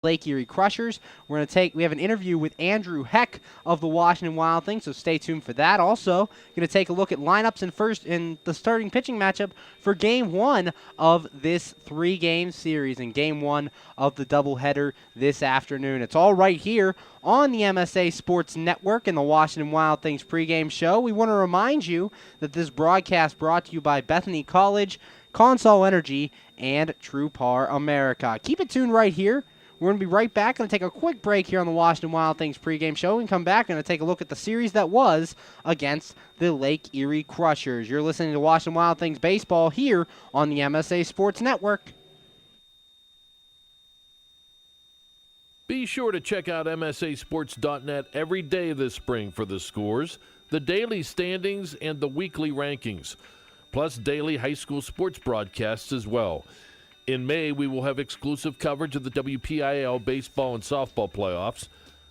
Lake Erie Crushers. We have an interview with Andrew Heck of the Washington Wild Things, so stay tuned for that. Also, going to take a look at lineups in the starting pitching matchup for Game 1 of this 3-game series and Game 1 of the doubleheader this afternoon. It's all right here on the MSA Sports Network and the Washington Wild Things pregame show. We want to remind you that this broadcast brought to you by Bethany College, Consol Energy, and True Par America. Keep it tuned right here. We're going to be right back. Going to take a quick break here on the Washington Wild Things pregame show and come back and take a look at the series that was against the Lake Erie Crushers. You're listening to Washington Wild Things baseball here on the MSA Sports Network. Be sure to check out MSASports.net every day this spring for the scores, the daily standings, and the weekly rankings, plus daily high school sports broadcasts as well. In May, we will have exclusive coverage of the WPIAL baseball and softball playoffs,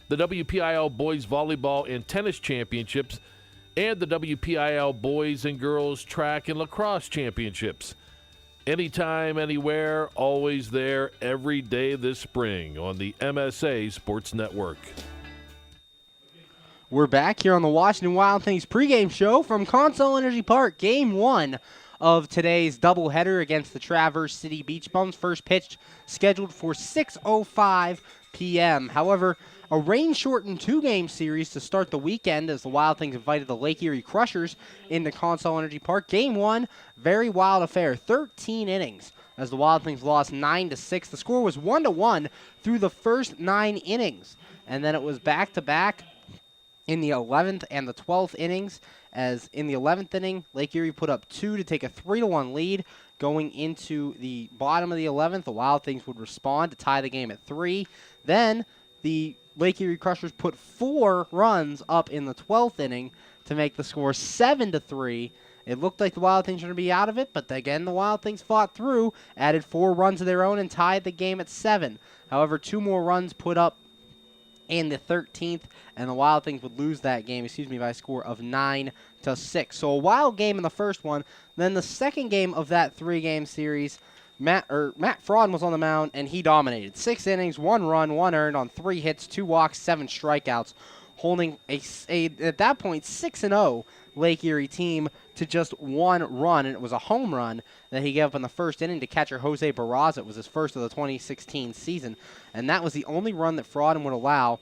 the WPIAL boys volleyball and tennis championships, and the WPIAL boys and girls track and lacrosse championships. Anytime, anywhere, always there, every day this spring on the MSA Sports Network. We're back here on the Washington Wild Things pregame show from Consol Energy Park, Game 1 of today's doubleheader against the Traverse City Beach Bums. First pitch scheduled for 6:05 p.m. However, a rain-shortened 2-game series to start the weekend as the Wild Things invited the Lake Erie Crushers into Consol Energy Park. Game 1, very wild affair, 13 innings as the Wild Things lost 9-6. The score was 1-1 through the first 9 innings, and then it was back-to-back in the 11th and the 12th innings, as in the 11th inning, Lake Erie put up 2 to take a 3-1 lead. Going into the bottom of the 11th, the Wild Things would respond to tie the game at 3. Then the Lake Erie Crushers put 4 runs up in the 12th inning to make the score 7-3. It looked like the Wild Things were going to be out of it, but again, the Wild Things fought through, added 4 runs of their own, and tied the game at 7. However, 2 more runs put up in the 13th, and the Wild Things would lose that game, by a score of 9-6. So a wild game in the first one. Then the second game of that 3-game series, Matt Fraud was on the mound, and he dominated. 6 innings, 1 run, 1 earned on 3 hits, 2 walks, 7 strikeouts, holding at that point 6-0 Lake Erie team to just 1 run, and it was a home run that he gave up in the first inning to catcher Jose Barraza. It was his first of the 2016 season, and that was the only run that Frauden would allow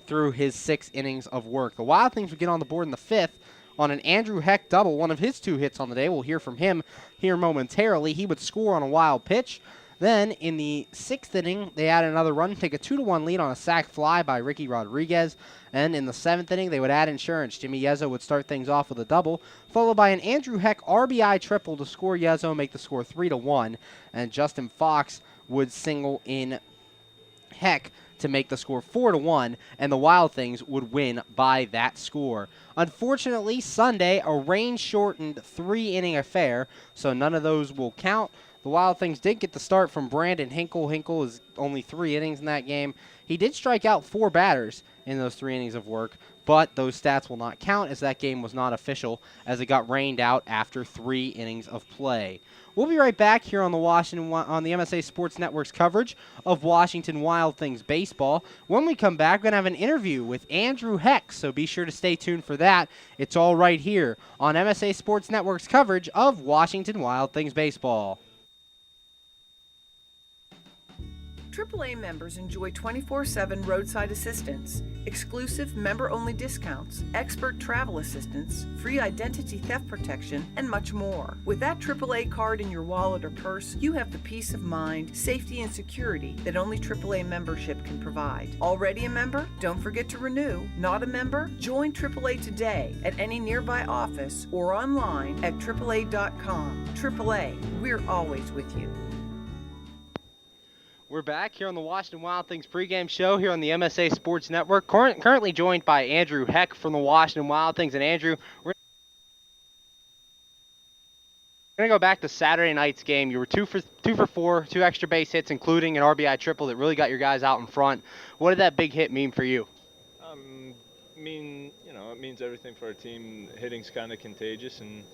through his 6 innings of work. The Wild Things would get on the board in the 5th on an Andrew Heck double, one of his 2 hits on the day. We'll hear from him here momentarily. He would score on a wild pitch. Then in the 6th inning, they added another run, take a 2-1 lead on a sac fly by Ricky Rodriguez. And in the 7th inning, they would add insurance. Jimmy Yezzo would start things off with a double, followed by an Andrew Heck RBI triple to score Yezzo, make the score 3-1. And Justin Fox would single in Heck to make the score 4-1, and the Wild Things would win by that score. Unfortunately, Sunday, a rain-shortened 3-inning affair, so none of those will count. The Wild Things did get the start from Brandon Hinkle. Hinkle is only 3 innings in that game. He did strike out 4 batters in those 3 innings of work, but those stats will not count as that game was not official as it got rained out after 3 innings of play. We'll be right back here on the MSA Sports Network's coverage of Washington Wild Things baseball. When we come back, we're going to have an interview with Andrew Heck, so be sure to stay tuned for that. It's all right here on MSA Sports Network's coverage of Washington Wild Things baseball. AAA members enjoy 24/7 roadside assistance, exclusive member-only discounts, expert travel assistance, free identity theft protection, and much more. With that AAA card in your wallet or purse, you have the peace of mind, safety, and security that only AAA membership can provide. Already a member? Don't forget to renew. Not a member? Join AAA today at any nearby office or online at AAA.com. AAA, we're always with you. We're back here on the Washington Wild Things pregame show here on the MSA Sports Network. Currently joined by Andrew Heck from the Washington Wild Things. And Andrew, we're going to go back to Saturday night's game. You were 2 for 4, 2 extra base hits, including an RBI triple that really got your guys out in front. What did that big hit mean for you? It means everything for our team. Hitting's kind of contagious, and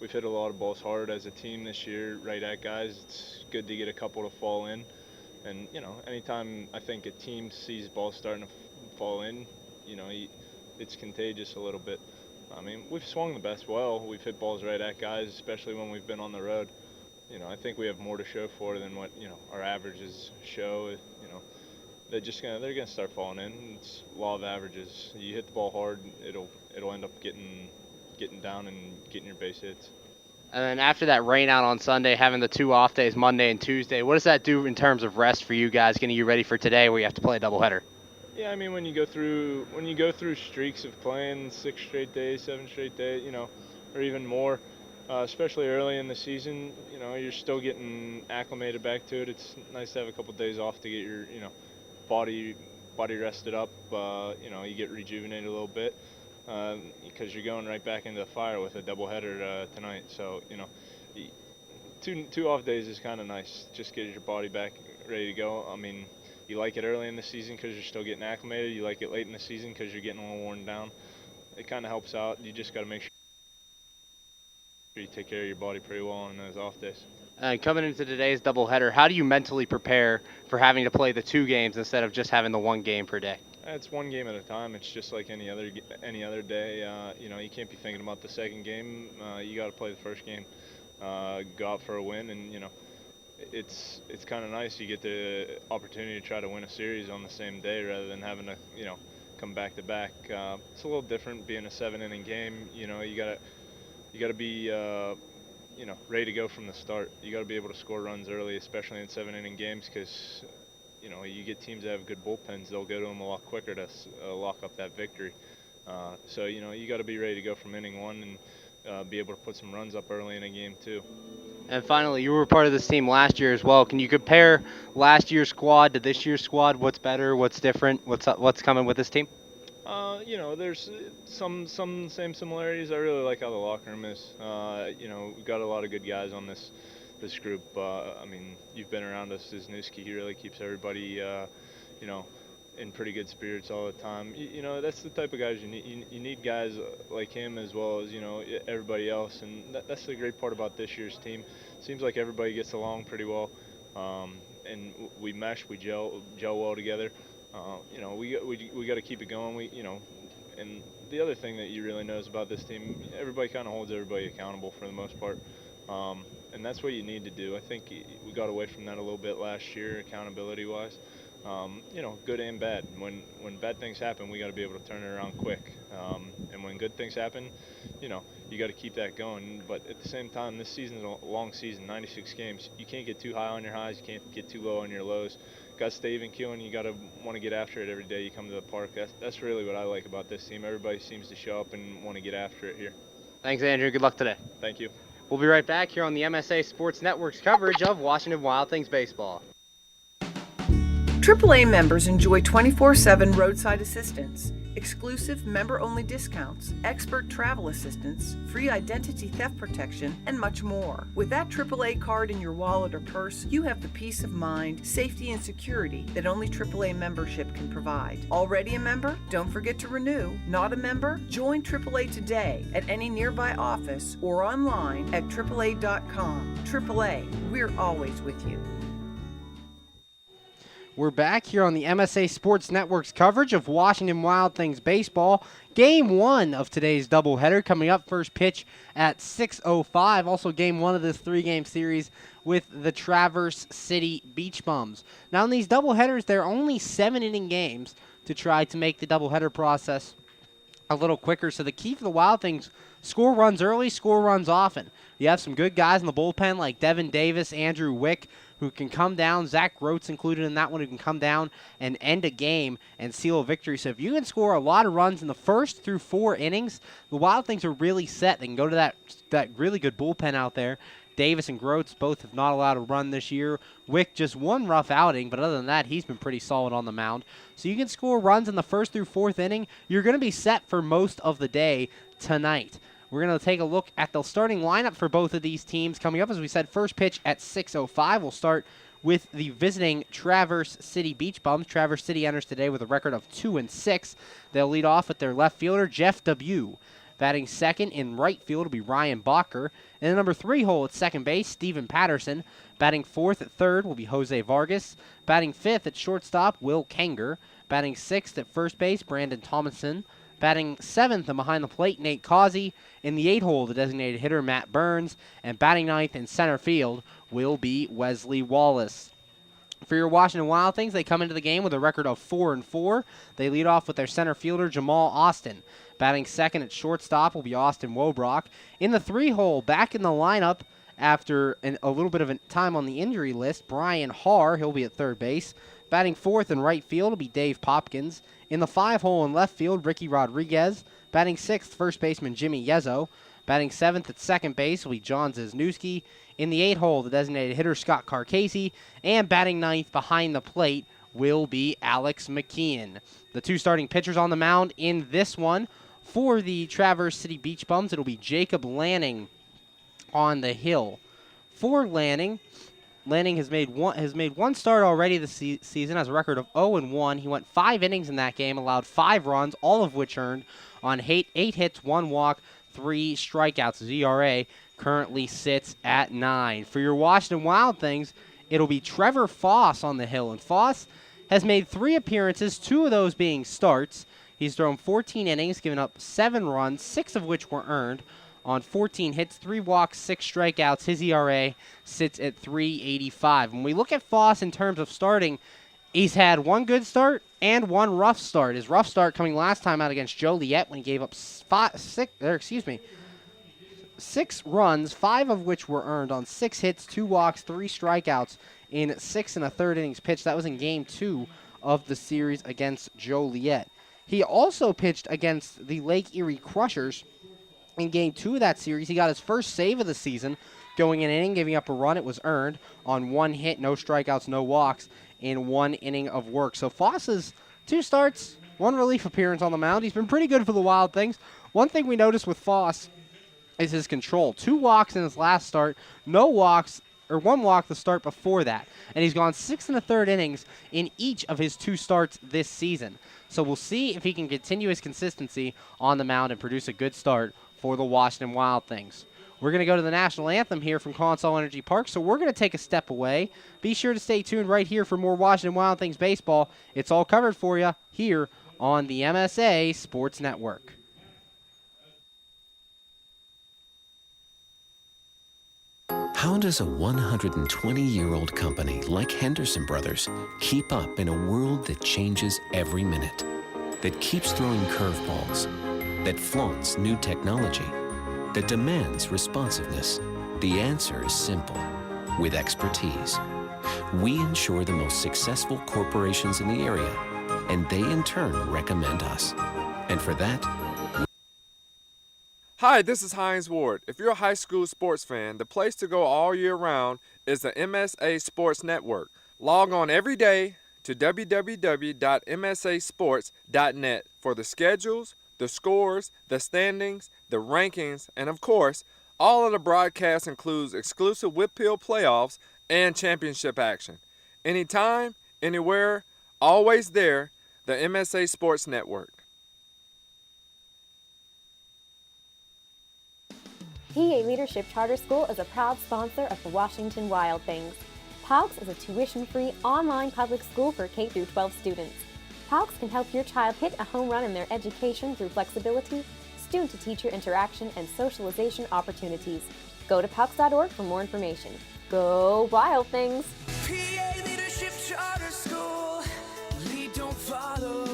we've hit a lot of balls hard as a team this year right at guys. It's good to get a couple to fall in. And, you know, anytime I think a team sees balls starting to fall in, you know, it's contagious a little bit. I mean, we've swung the best well. We've hit balls right at guys, especially when we've been on the road. You know, I think we have more to show for than what, you know, our averages show. You know, they're gonna start falling in. It's law of averages. You hit the ball hard, it'll end up getting down and getting your base hits. And then after that rain out on Sunday, having the 2 off days, Monday and Tuesday, what does that do in terms of rest for you guys, getting you ready for today where you have to play a doubleheader? Yeah, I mean, when you go through streaks of playing 6 straight days, 7 straight days, you know, or even more, especially early in the season, you know, you're still getting acclimated back to it. It's nice to have a couple days off to get your, you know, body rested up. You know, you get rejuvenated a little bit because you're going right back into the fire with a doubleheader tonight. So, you know, two off days is kind of nice. Just get your body back ready to go. I mean, you like it early in the season because you're still getting acclimated. You like it late in the season because you're getting a little worn down. It kind of helps out. You just got to make sure you take care of your body pretty well on those off days. Coming into today's doubleheader, how do you mentally prepare for having to play the 2 games instead of just having the 1 game per day? It's 1 game at a time. It's just like any other day. You know, you can't be thinking about the second game. You got to play the first game. Go out for a win, and you know, it's kind of nice. You get the opportunity to try to win a series on the same day rather than having to, you know, come back to back. It's a little different being a 7-inning game. You know, you gotta be you know, ready to go from the start. You got to be able to score runs early, especially in 7-inning games, because you know, you get teams that have good bullpens, they'll go to them a lot quicker to lock up that victory. So, you know, you got to be ready to go from inning 1 and be able to put some runs up early in a game too. And finally, you were part of this team last year as well. Can you compare last year's squad to this year's squad? What's better? What's different? What's coming with this team? You know, there's some same similarities. I really like how the locker room is. You know, we've got a lot of good guys on this group. I mean, you've been around us as Newski. He really keeps everybody, you know, in pretty good spirits all the time. You know, that's the type of guys you need. You need guys like him as well as, you know, everybody else. And that's the great part about this year's team. Seems like everybody gets along pretty well, and we mesh, we gel well together. You know, we got to keep it going. You know, and the other thing that you really notice about this team, everybody kind of holds everybody accountable for the most part, and that's what you need to do. I think we got away from that a little bit last year, accountability-wise. You know, good and bad. When bad things happen, we got to be able to turn it around quick. And when good things happen, you know, you got to keep that going. But at the same time, this season is a long season, 96 games. You can't get too high on your highs. You can't get too low on your lows. Got to stay even keel, and you got to want to get after it every day you come to the park. That's really what I like about this team. Everybody seems to show up and want to get after it here. Thanks, Andrew. Good luck today. Thank you. We'll be right back here on the MSA Sports Network's coverage of Washington Wild Things baseball. AAA members enjoy 24/7 roadside assistance, exclusive member-only discounts, expert travel assistance, free identity theft protection, and much more. With that AAA card in your wallet or purse, you have the peace of mind, safety, and security that only AAA membership can provide. Already a member? Don't forget to renew. Not a member? Join AAA today at any nearby office or online at AAA.com. AAA, we're always with you. We're back here on the MSA Sports Network's coverage of Washington Wild Things baseball. Game 1 of today's doubleheader coming up, first pitch at 6:05. Also game 1 of this 3-game series with the Traverse City Beach Bums. Now in these doubleheaders, they're only 7-inning games to try to make the doubleheader process a little quicker. So the key for the Wild Things, score runs early, score runs often. You have some good guys in the bullpen like Devin Davis, Andrew Wick, who can come down. Zach Groats included in that one, who can come down and end a game and seal a victory. So if you can score a lot of runs in the first through 4 innings, the Wild Things are really set. They can go to that really good bullpen out there. Davis and Groats both have not allowed a run this year. Wick just one rough outing, but other than that, he's been pretty solid on the mound. So you can score runs in the first through 4th inning. You're going to be set for most of the day tonight. We're going to take a look at the starting lineup for both of these teams. Coming up, as we said, first pitch at 6:05. We'll start with the visiting Traverse City Beach Bums. Traverse City enters today with a record of 2-6. They'll lead off with their left fielder, Jeff Debut. Batting second in right field will be Ryan Bacher. In the number 3 hole at second base, Steven Patterson. Batting fourth at third will be Jose Vargas. Batting fifth at shortstop, Will Kanger. Batting sixth at first base, Brandon Thomason. Batting seventh and behind the plate, Nate Causey. In the 8 hole, the designated hitter, Matt Burns. And batting ninth in center field will be Wesley Wallace. For your Washington Wild Things, they come into the game with a record of 4-4. They lead off with their center fielder, Jamal Austin. Batting second at shortstop will be Austin Wobrock. In the 3 hole, back in the lineup after a little bit of a time on the injury list, Brian Haar. He'll be at third base. Batting fourth in right field will be Dave Popkins. In the 5 hole in left field, Ricky Rodriguez. Batting sixth, first baseman Jimmy Yezzo. Batting seventh at second base will be John Zizniewski. In the 8 hole, the designated hitter, Scott Carcasey. And batting ninth behind the plate will be Alex McKeon. The 2 starting pitchers on the mound in this one for the Traverse City Beach Bums, it'll be Jacob Lanning on the hill. For Lanning has made one start already this season, has a record of 0-1. He went 5 innings in that game, allowed 5 runs, all of which earned on 8 hits, 1 walk, 3 strikeouts. His ERA currently sits at 9. For your Washington Wild Things, it'll be Trevor Foss on the hill. And Foss has made 3 appearances, 2 of those being starts. He's thrown 14 innings, given up 7 runs, 6 of which were earned on 14 hits, 3 walks, 6 strikeouts. His ERA sits at 3.85. When we look at Foss in terms of starting, he's had 1 good start and 1 rough start. His rough start coming last time out against Joliet when he gave up 6 runs, 5 of which were earned on 6 hits, 2 walks, 3 strikeouts in 6 1/3 innings pitched. That was in Game 2 of the series against Joliet. He also pitched against the Lake Erie Crushers in Game 2 of that series. He got his first save of the season, going in an inning, giving up a run. It was earned on 1 hit, no strikeouts, no walks in 1 inning of work. So Foss's 2 starts, 1 relief appearance on the mound. He's been pretty good for the Wild Things. One thing we noticed with Foss is his control. 2 walks in his last start, no walks, or 1 walk the start before that. And he's gone 6 1/3 innings in each of his 2 starts this season. So we'll see if he can continue his consistency on the mound and produce a good start for the Washington Wild Things. We're going to go to the national anthem here from Consol Energy Park, so we're going to take a step away. Be sure to stay tuned right here for more Washington Wild Things baseball. It's all covered for you here on the MSA Sports Network. How does a 120-year-old company like Henderson Brothers keep up in a world that changes every minute, that keeps throwing curveballs, that flaunts new technology, that demands responsiveness? The answer is simple. With expertise. We insure the most successful corporations in the area, and they in turn recommend us. And for that, Hi, this is Hines Ward. If you're a high school sports fan, the place to go all year round is the MSA Sports Network. Log on every day to www.msasports.net for the schedules, the scores, the standings, the rankings, and of course, all of the broadcasts includes exclusive Whitfield playoffs and championship action. Anytime, anywhere, always there, the MSA Sports Network. PA Leadership Charter School is a proud sponsor of the Washington Wild Things. PALCS is a tuition-free online public school for K-12 students. PALCS can help your child hit a home run in their education through flexibility, student-to-teacher interaction, and socialization opportunities. Go to PALCS.org for more information. Go Wild Things! PA Leadership Charter School, lead, don't follow.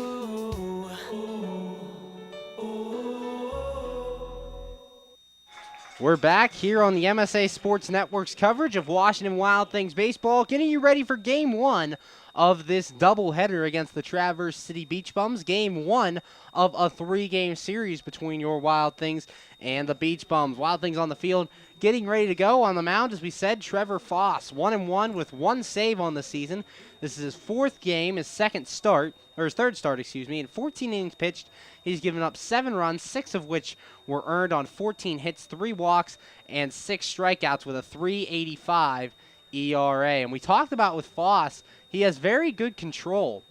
We're back here on the MSA Sports Network's coverage of Washington Wild Things baseball, getting you ready for Game 1 of this doubleheader against the Traverse City Beach Bums. Game 1 of a 3-game series between your Wild Things and the Beach Bums. Wild Things on the field, getting ready to go. On the mound, as we said, Trevor Foss, 1-1 with 1 save on the season. This is his 4th game, his 3rd start, in 14 innings pitched. He's given up 7 runs, 6 of which were earned on 14 hits, 3 walks, and 6 strikeouts with a 3.85 ERA. And we talked about with Foss, he has very good control.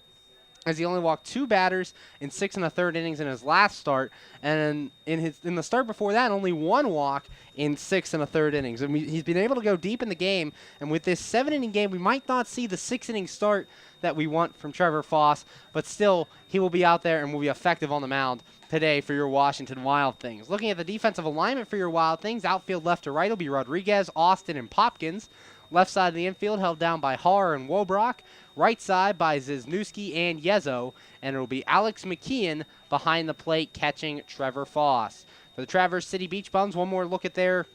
as he only walked 2 batters in 6 1/3 innings in his last start, and in the start before that, only 1 walk in 6 1/3 innings. And he's been able to go deep in the game, and with this 7-inning game, we might not see the 6-inning start that we want from Trevor Foss, but still, he will be out there and will be effective on the mound today for your Washington Wild Things. Looking at the defensive alignment for your Wild Things, outfield left to right will be Rodriguez, Austin, and Popkins. Left side of the infield held down by Haar and Wobrock. Right side by Zizniewski and Yezo. And it will be Alex McKeon behind the plate catching Trevor Foss. For the Traverse City Beach Bums, one more look at their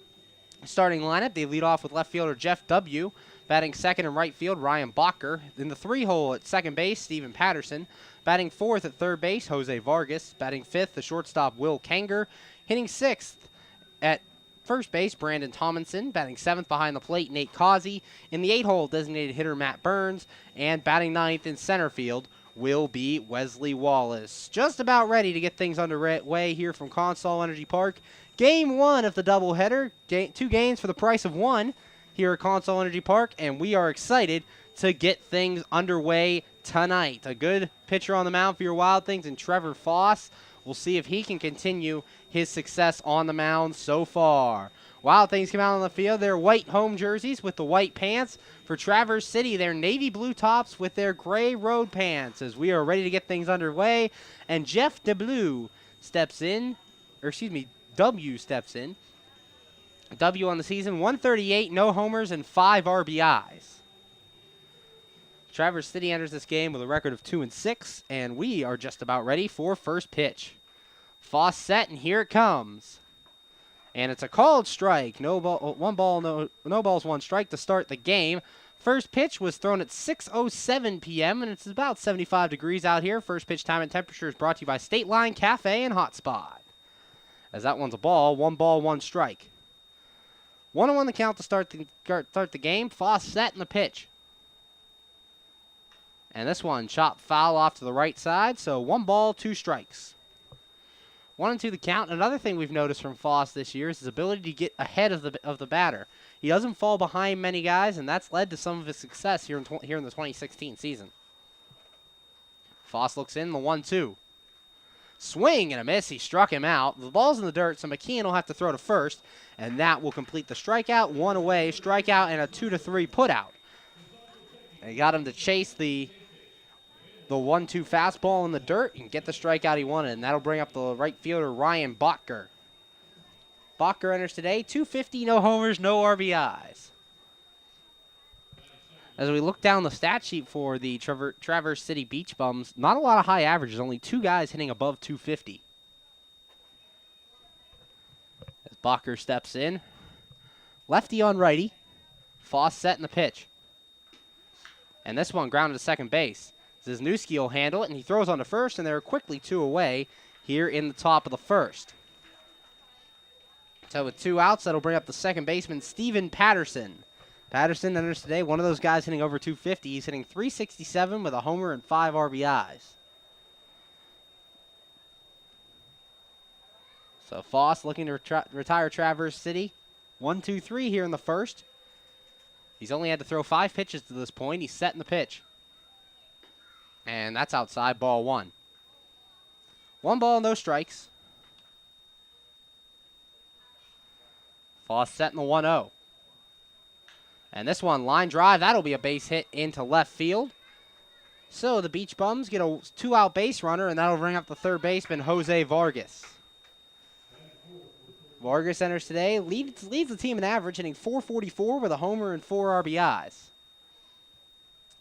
starting lineup. They lead off with left fielder Jeff W. Batting second and right field, Ryan Bacher. In the 3-hole at second base, Steven Patterson. Batting fourth at third base, Jose Vargas. Batting fifth, the shortstop, Will Kanger. Hitting sixth at first base, Brandon Tomlinson. Batting seventh behind the plate, Nate Causey. In the 8-hole, designated hitter Matt Burns. And batting ninth in center field will be Wesley Wallace. Just about ready to get things underway here from Consol Energy Park. Game 1 of the doubleheader. 2 games for the price of 1 here at Consol Energy Park. And we are excited to get things underway tonight. A good pitcher on the mound for your Wild Things in Trevor Foss. We'll see if he can continue his success on the mound so far. Wild Things come out on the field. Their white home jerseys with the white pants. For Traverse City, their navy blue tops with their gray road pants as we are ready to get things underway. And Jeff W steps in. W on the season, 138, no homers, and 5 RBIs. Traverse City enters this game with a record of 2-6, and we are just about ready for first pitch. Foss set, and here it comes. And it's a called strike. No balls, 1 strike to start the game. First pitch was thrown at 6:07 p.m., and it's about 75 degrees out here. First pitch time and temperature is brought to you by State Line Cafe and Hotspot. As that one's a ball, 1 strike. 1-1 the count to start the game. Foss set in the pitch. And this one chopped foul off to the right side, so 1 ball, 2 strikes. 1-2 the count. Another thing we've noticed from Foss this year is his ability to get ahead of the batter. He doesn't fall behind many guys, and that's led to some of his success here in the 2016 season. Foss looks in the 1-2. Swing and a miss. He struck him out. The ball's in the dirt, so McKeon will have to throw to first, and that will complete the strikeout. 1 away, strikeout, and a 2-3 putout. And he got him to chase the 1-2 fastball in the dirt and get the strikeout he wanted, and that'll bring up the right fielder Ryan Bacher. Bacher enters today, 250, no homers, no RBIs. As we look down the stat sheet for the Traverse City Beach Bums, not a lot of high averages, only 2 guys hitting above 250. As Bacher steps in, lefty on righty, Foss set in the pitch. And this one grounded to second base. Zizniewski will handle it, and he throws on to first, and they're quickly 2 away here in the top of the first. So with 2 outs, that'll bring up the second baseman, Steven Patterson. Patterson enters today, one of those guys hitting over 250. He's hitting .367 with a homer and 5 RBIs. So Foss looking to retire Traverse City. 1-2-3 here in the first. He's only had to throw 5 pitches to this point. He's set in the pitch. And that's outside, ball 1. 1 ball, no strikes. Foss set in the 1-0. And this one, line drive, that'll be a base hit into left field. So the Beach Bums get a 2-out base runner, and that'll bring up the third baseman, Jose Vargas. Vargas enters today, leads the team in average, hitting .444 with a homer and 4 RBIs.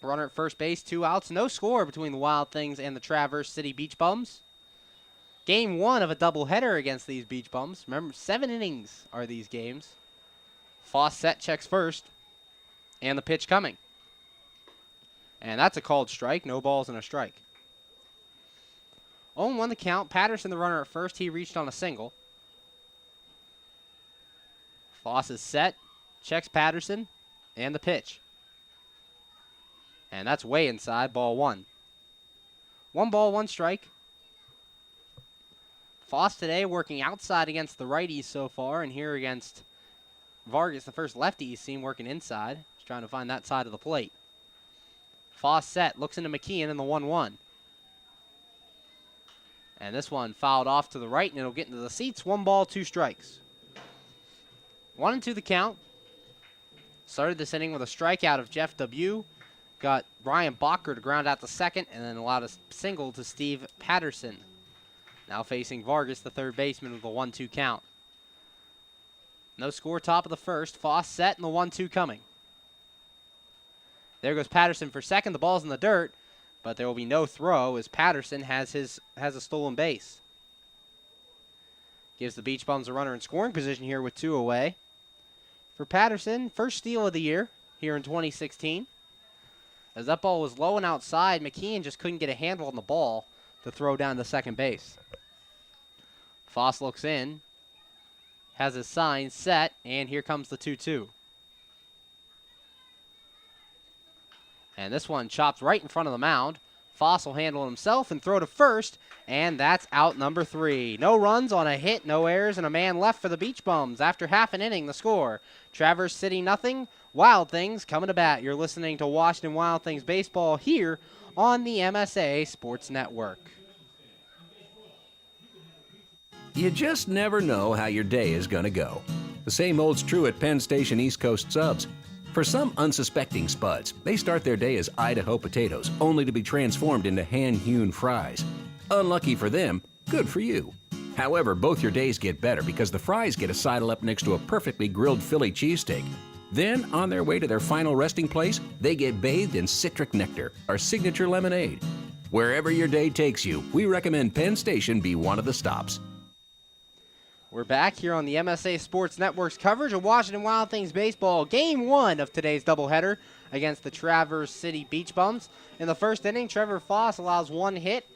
Runner at first base, 2 outs, no score between the Wild Things and the Traverse City Beach Bums. Game 1 of a doubleheader against these Beach Bums. Remember, 7 innings are these games. Foss set, checks first, and the pitch coming. And that's a called strike, no balls and a strike. 0-1 the count, Patterson the runner at first, he reached on a single. Foss is set, checks Patterson, and the pitch. And that's way inside, ball 1. 1 ball, 1 strike. Foss today working outside against the righties so far, and here against Vargas, the first lefty he's seen working inside. He's trying to find that side of the plate. Foss set, looks into McKeon in the 1-1. And this one fouled off to the right, and it'll get into the seats. 1 ball, 2 strikes. 1-2 the count. Started this inning with a strikeout of Jeff W. Got Ryan Bacher to ground out the second, and then allowed a single to Steve Patterson. Now facing Vargas, the third baseman, with a 1-2 count. No score, top of the first. Foss set, and the 1-2 coming. There goes Patterson for second. The ball's in the dirt, but there will be no throw as Patterson has a stolen base. Gives the Beach Bums a runner in scoring position here with 2 away. For Patterson, first steal of the year here in 2016. As that ball was low and outside, McKeon just couldn't get a handle on the ball to throw down to second base. Foss looks in, has his sign set, and here comes the 2-2. And this one chopped right in front of the mound. Foss will handle it himself and throw to first, and that's out number 3. No runs on a hit, no errors, and a man left for the Beach Bums. After half an inning, the score, Traverse City nothing, Wild Things coming to bat. You're listening to Washington Wild Things baseball here on the MSA Sports Network. You just never know how your day is going to go. The same holds true at Penn Station East Coast Subs. For some unsuspecting spuds, they start their day as Idaho potatoes, only to be transformed into hand-hewn fries. Unlucky for them, good for you. However, both your days get better because the fries get a sidle up next to a perfectly grilled Philly cheesesteak. Then, on their way to their final resting place, they get bathed in citric nectar, our signature lemonade. Wherever your day takes you, we recommend Penn Station be one of the stops. We're back here on the MSA Sports Network's coverage of Washington Wild Things baseball. Game 1 of today's doubleheader against the Traverse City Beach Bums. In the first inning, Trevor Foss allows 1 hit,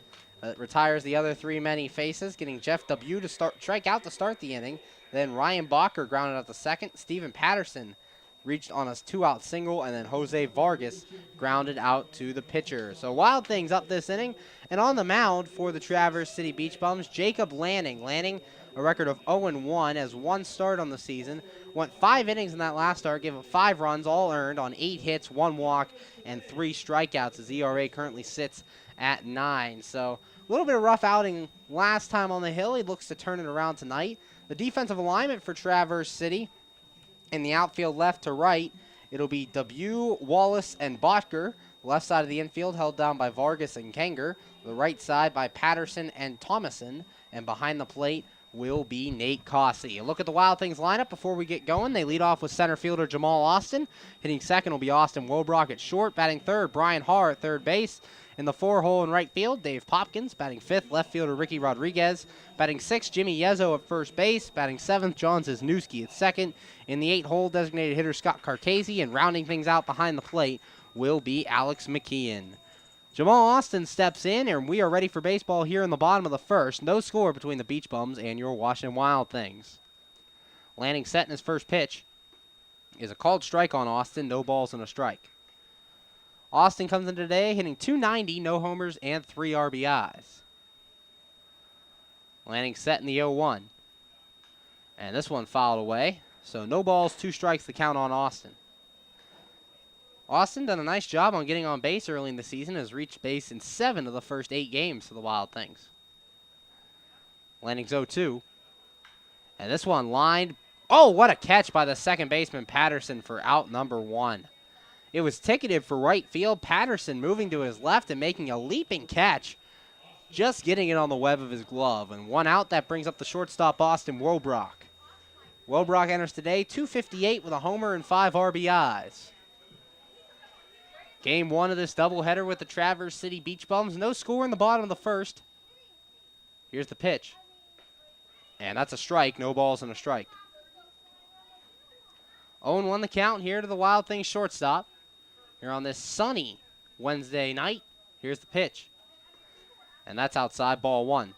retires the other 3 men he faces, getting Jeff W. to strike out to start the inning. Then Ryan Bacher grounded out the second. Stephen Patterson reached on a 2-out single, and then Jose Vargas grounded out to the pitcher. So Wild Things up this inning, and on the mound for the Traverse City Beach Bums, Jacob Lanning. Lanning, a record of 0-1, has 1 start on the season. Went 5 innings in that last start, gave up 5 runs, all earned on 8 hits, 1 walk, and 3 strikeouts. His ERA currently sits at 9. So a little bit of rough outing last time on the hill. He looks to turn it around tonight. The defensive alignment for Traverse City in the outfield left to right, it'll be W, Wallace, and Botker. Left side of the infield held down by Vargas and Kenger. The right side by Patterson and Thomason. And behind the plate will be Nate Cossey. A look at the Wild Things lineup before we get going. They lead off with center fielder Jamal Austin. Hitting second will be Austin Wobrock at short. Batting third, Brian Harr at third base. In the 4-hole in right field, Dave Popkins. Batting fifth, left fielder Ricky Rodriguez. Batting sixth, Jimmy Yezzo at first base. Batting seventh, John Cisnewski at second. In the 8-hole, designated hitter Scott Carcasi. And rounding things out behind the plate will be Alex McKeon. Jamal Austin steps in, and we are ready for baseball here in the bottom of the first. No score between the Beach Bums and your Washington Wild Things. Lanning set in his first pitch is a called strike on Austin. No balls and a strike. Austin comes in today hitting .290, no homers, and 3 RBIs. Lanning set in the 0-1. And this one fouled away. So no balls, 2 strikes the count on Austin. Austin done a nice job on getting on base early in the season, has reached base in 7 of the first 8 games for the Wild Things. Lanning's 0-2. And this one lined. Oh, what a catch by the second baseman Patterson for out number 1. It was ticketed for right field. Patterson moving to his left and making a leaping catch, just getting it on the web of his glove. And 1 out, that brings up the shortstop Austin Wobrock. Wobrock enters today .258 with a homer and 5 RBIs. Game 1 of this doubleheader with the Traverse City Beach Bums. No score in the bottom of the first. Here's the pitch. And that's a strike. No balls and a strike. 0-1 the count here to the Wild Things shortstop. Here on this sunny Wednesday night. Here's the pitch. And that's outside, ball 1.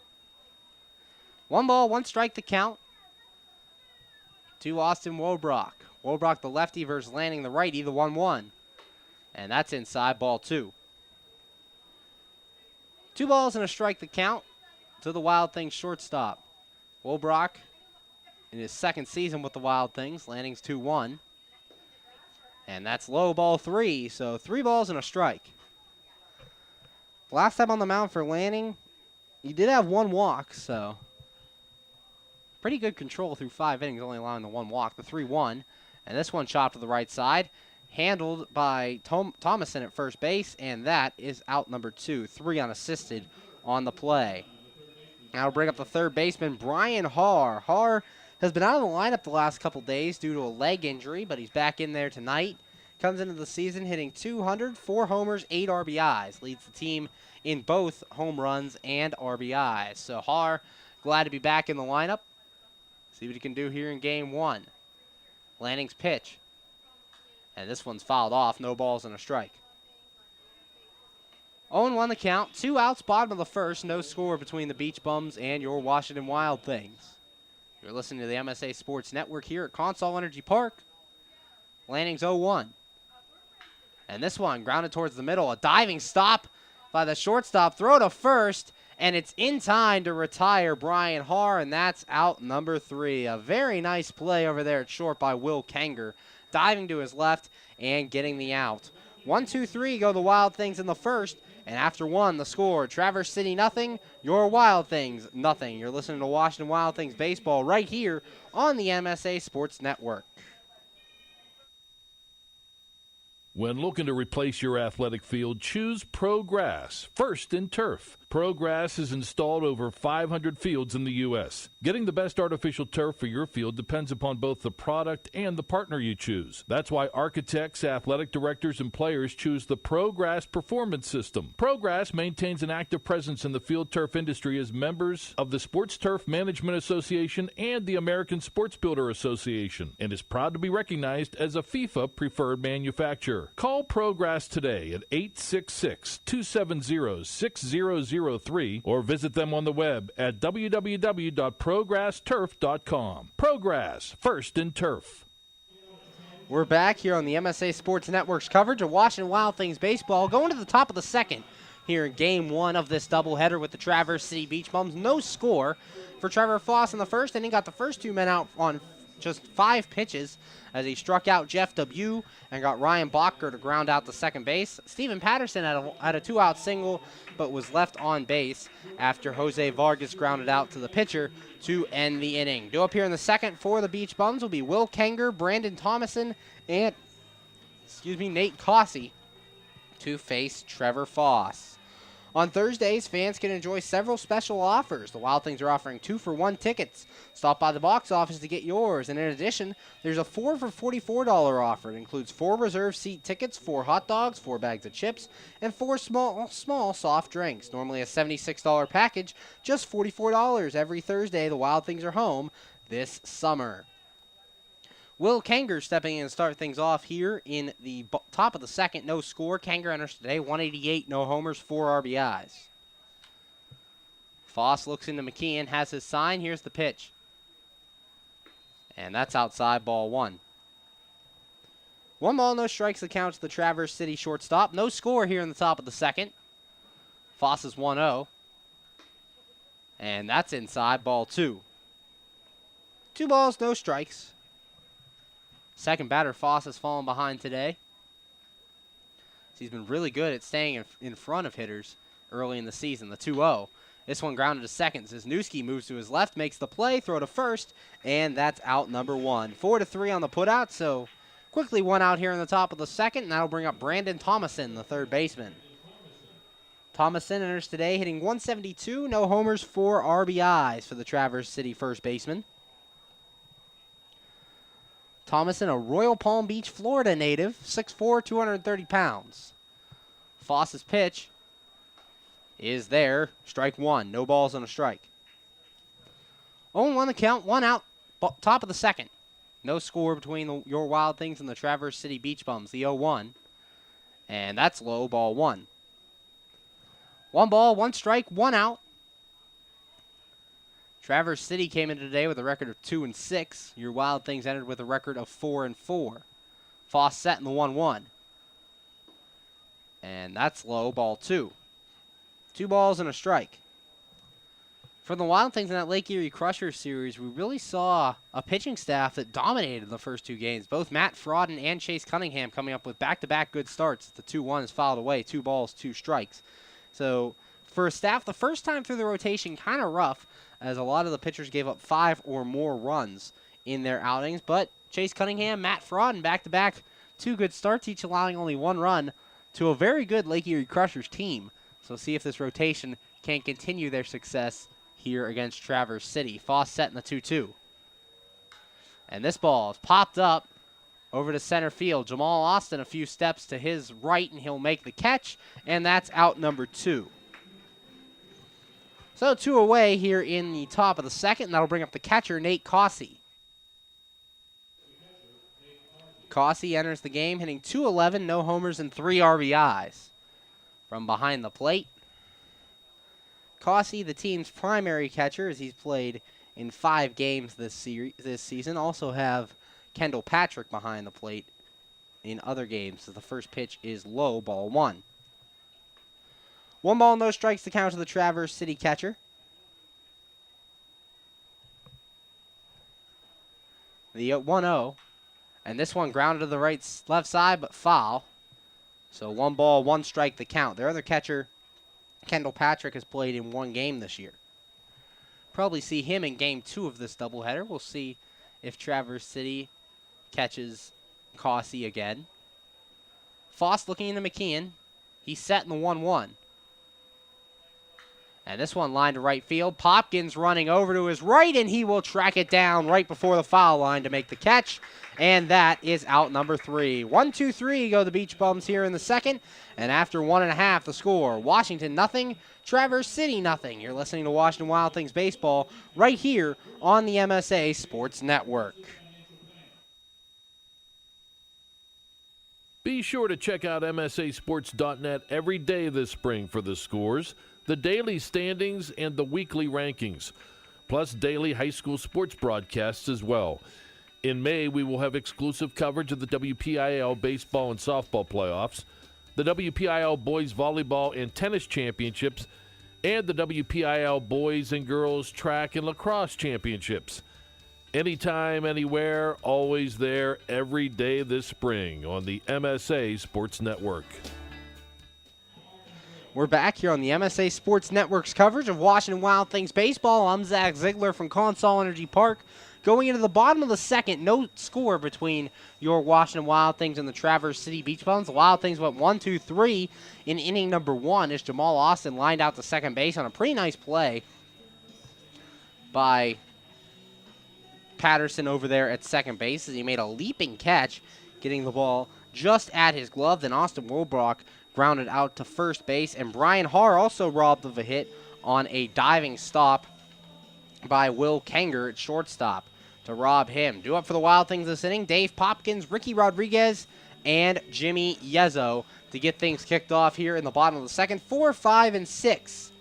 1 ball, 1 strike to count to Austin Wobrock. Wobrock the lefty versus Lanning the righty, the 1-1. And that's inside, ball 2. 2 balls and a strike to count to the Wild Things shortstop. Wobrock in his second season with the Wild Things. Lanning's 2-1. And that's low, ball 3. So 3 balls and a strike. Last time on the mound for Lanning, He did have one walk, so pretty good control through 5 innings, only allowing the one walk. The 3-1, and this one chopped to the right side, handled by Thomason at first base, and that is out number 2. 3 unassisted on the play. Now we'll bring up the third baseman, Brian Haar. Haar has been out of the lineup the last couple days due to a leg injury, but he's back in there tonight. Comes into the season hitting .200, 4 homers, 8 RBIs. Leads the team in both home runs and RBIs. So Haar, glad to be back in the lineup. See what he can do here in game 1. Lanning's pitch. And this one's fouled off. No balls and a strike. 0-1 the count. 2 outs, bottom of the first. No score between the Beach Bums and your Washington Wild Things. You're listening to the MSA Sports Network here at Consol Energy Park. Lanning's 0-1. And this one grounded towards the middle. A diving stop by the shortstop. Throw to first. And it's in time to retire Brian Haar, and that's out number 3. A very nice play over there at short by Will Kanger, diving to his left and getting the out. 1-2-3 go the Wild Things in the first, and after 1, the score, Traverse City nothing, your Wild Things nothing. You're listening to Washington Wild Things baseball right here on the MSA Sports Network. When looking to replace your athletic field, choose ProGrass, first in turf. ProGrass has installed over 500 fields in the U.S. Getting the best artificial turf for your field depends upon both the product and the partner you choose. That's why architects, athletic directors, and players choose the ProGrass Performance System. ProGrass maintains an active presence in the field turf industry as members of the Sports Turf Management Association and the American Sports Builder Association, and is proud to be recognized as a FIFA preferred manufacturer. Call ProGrass today at 866-270-6003 or visit them on the web at www.progressturf.com. ProGrass, first in turf. We're back here on the MSA Sports Network's coverage of Washington Wild Things baseball, going to the top of the second here in game 1 of this doubleheader with the Traverse City Beach Bums. No score for Trevor Foss in the first inning. Got the first 2 men out on just 5 pitches as he struck out Jeff W. and got Ryan Bacher to ground out the second base. Steven Patterson had a 2-out single, but was left on base after Jose Vargas grounded out to the pitcher to end the inning. Due up here in the second for the Beach Bums will be Will Kanger, Brandon Thomason, and Nate Cossey to face Trevor Foss. On Thursdays, fans can enjoy several special offers. The Wild Things are offering 2-for-1 tickets. Stop by the box office to get yours. And in addition, there's a 4 for $44 offer. It includes 4 reserved seat tickets, 4 hot dogs, 4 bags of chips, and 4 small soft drinks. Normally a $76 package, just $44 every Thursday. The Wild Things are home this summer. Will Kanger stepping in and start things off here in the top of the second. No score. Kanger enters today, 188, no homers, 4 RBIs. Foss looks into McKeon, has his sign. Here's the pitch. And that's outside, ball 1. 1 ball, no strikes, the count to the Traverse City shortstop. No score here in the top of the second. Foss is 1-0. And that's inside, ball 2. 2 balls, no strikes. Second batter, Foss, has fallen behind today. He's been really good at staying in front of hitters early in the season. The 2-0. This one grounded to second. Wisniewski moves to his left, makes the play, throw to first, and that's out number 1. 4-3 on the putout, so quickly 1 out here in the top of the second, and that'll bring up Brandon Thomason, the third baseman. Thomason enters today hitting 172, no homers, 4 RBIs for the Traverse City first baseman. Thomason, a Royal Palm Beach, Florida native, 6'4", 230 pounds. Foss's pitch is there. Strike 1. No balls and a strike. 0-1 the count. 1 out. Top of the second. No score between your Wild Things and the Traverse City Beach Bums. The 0-1. And that's low. Ball 1. 1 ball, 1 strike, 1 out. Traverse City came in today with a record of 2-6. Your Wild Things entered with a record of 4-4. Foss set in the 1-1. And that's low, ball 2. 2 balls and a strike. For the Wild Things in that Lake Erie Crushers series, we really saw a pitching staff that dominated the first 2 games. Both Matt Frodden and Chase Cunningham coming up with back-to-back good starts. The 2-1 is fouled away. 2 balls, 2 strikes. So for a staff, the first time through the rotation, kind of rough, as a lot of the pitchers gave up 5 or more runs in their outings. But Chase Cunningham, Matt Frauden, back-to-back 2 good starts, each allowing only 1 run to a very good Lake Erie Crushers team. So see if this rotation can continue their success here against Traverse City. Foss set in the 2-2. And this ball is popped up over to center field. Jamal Austin a few steps to his right, and he'll make the catch, and that's out number 2. So 2 away here in the top of the second, and that'll bring up the catcher, Nate Cossey. Cossey enters the game hitting .211, no homers, and 3 RBIs. From behind the plate, Cossey, the team's primary catcher, as he's played in 5 games this season, also have Kendall Patrick behind the plate in other games. So the first pitch is low, ball 1. 1 ball, no strikes to count to the Traverse City catcher. The 1-0. And this one grounded to the left side, but foul. So 1 ball, 1 strike the count. Their other catcher, Kendall Patrick, has played in 1 game this year. Probably see him in game 2 of this doubleheader. We'll see if Traverse City catches Cossey again. Foss looking into McKeon. He's set in the 1-1. And this one lined to right field. Popkins running over to his right, and he will track it down right before the foul line to make the catch. And that is out number 3. 1-2-3 go the Beach Bums here in the second. And after 1.5, the score, Washington nothing, Traverse City nothing. You're listening to Washington Wild Things Baseball right here on the MSA Sports Network. Be sure to check out MSASports.net every day this spring for the scores, the daily standings, and the weekly rankings, plus daily high school sports broadcasts as well. In May, we will have exclusive coverage of the WPIL baseball and softball playoffs, the WPIL boys volleyball and tennis championships, and the WPIL boys and girls track and lacrosse championships. Anytime, anywhere, always there, every day this spring on the MSA Sports Network. We're back here on the MSA Sports Network's coverage of Washington Wild Things Baseball. I'm Zach Ziegler from Consol Energy Park. Going into the bottom of the second, no score between your Washington Wild Things and the Traverse City Beach Bums. The Wild Things went 1-2-3 in inning number 1 as Jamal Austin lined out to second base on a pretty nice play by Patterson over there at second base as he made a leaping catch, getting the ball just at his glove. Then Austin Wilbrock grounded out to first base, and Brian Haar also robbed of a hit on a diving stop by Will Kanger at shortstop to rob him. Due up for the Wild Things this inning, Dave Popkins, Ricky Rodriguez, and Jimmy Yezzo to get things kicked off here in the bottom of the second. 4, 5, and 6.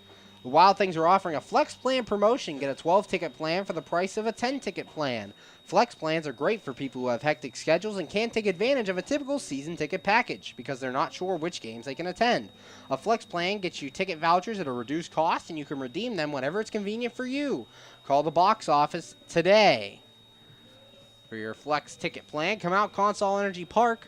The Wild Things are offering a flex plan promotion. Get a 12-ticket plan for the price of a 10-ticket plan. Flex plans are great for people who have hectic schedules and can't take advantage of a typical season ticket package because they're not sure which games they can attend. A flex plan gets you ticket vouchers at a reduced cost, and you can redeem them whenever it's convenient for you. Call the box office today for your flex ticket plan. Come out, Consol Energy Park.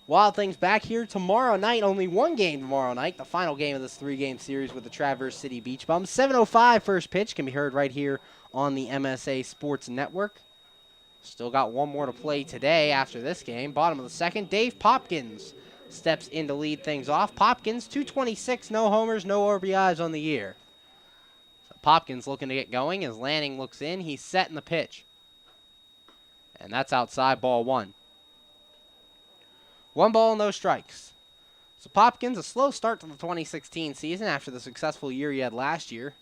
Wild Things back here tomorrow night. Only 1 game tomorrow night. The final game of this 3-game series with the Traverse City Beach Bums. 7:05 first pitch can be heard right here on the MSA Sports Network. Still got 1 more to play today after this game. Bottom of the second, Dave Popkins steps in to lead things off. Popkins, 226, no homers, no RBIs on the year. So Popkins looking to get going as Lanning looks in. He's set in the pitch. And that's outside, ball 1. 1 ball, no strikes. So Popkins, a slow start to the 2016 season after the successful year he had last year.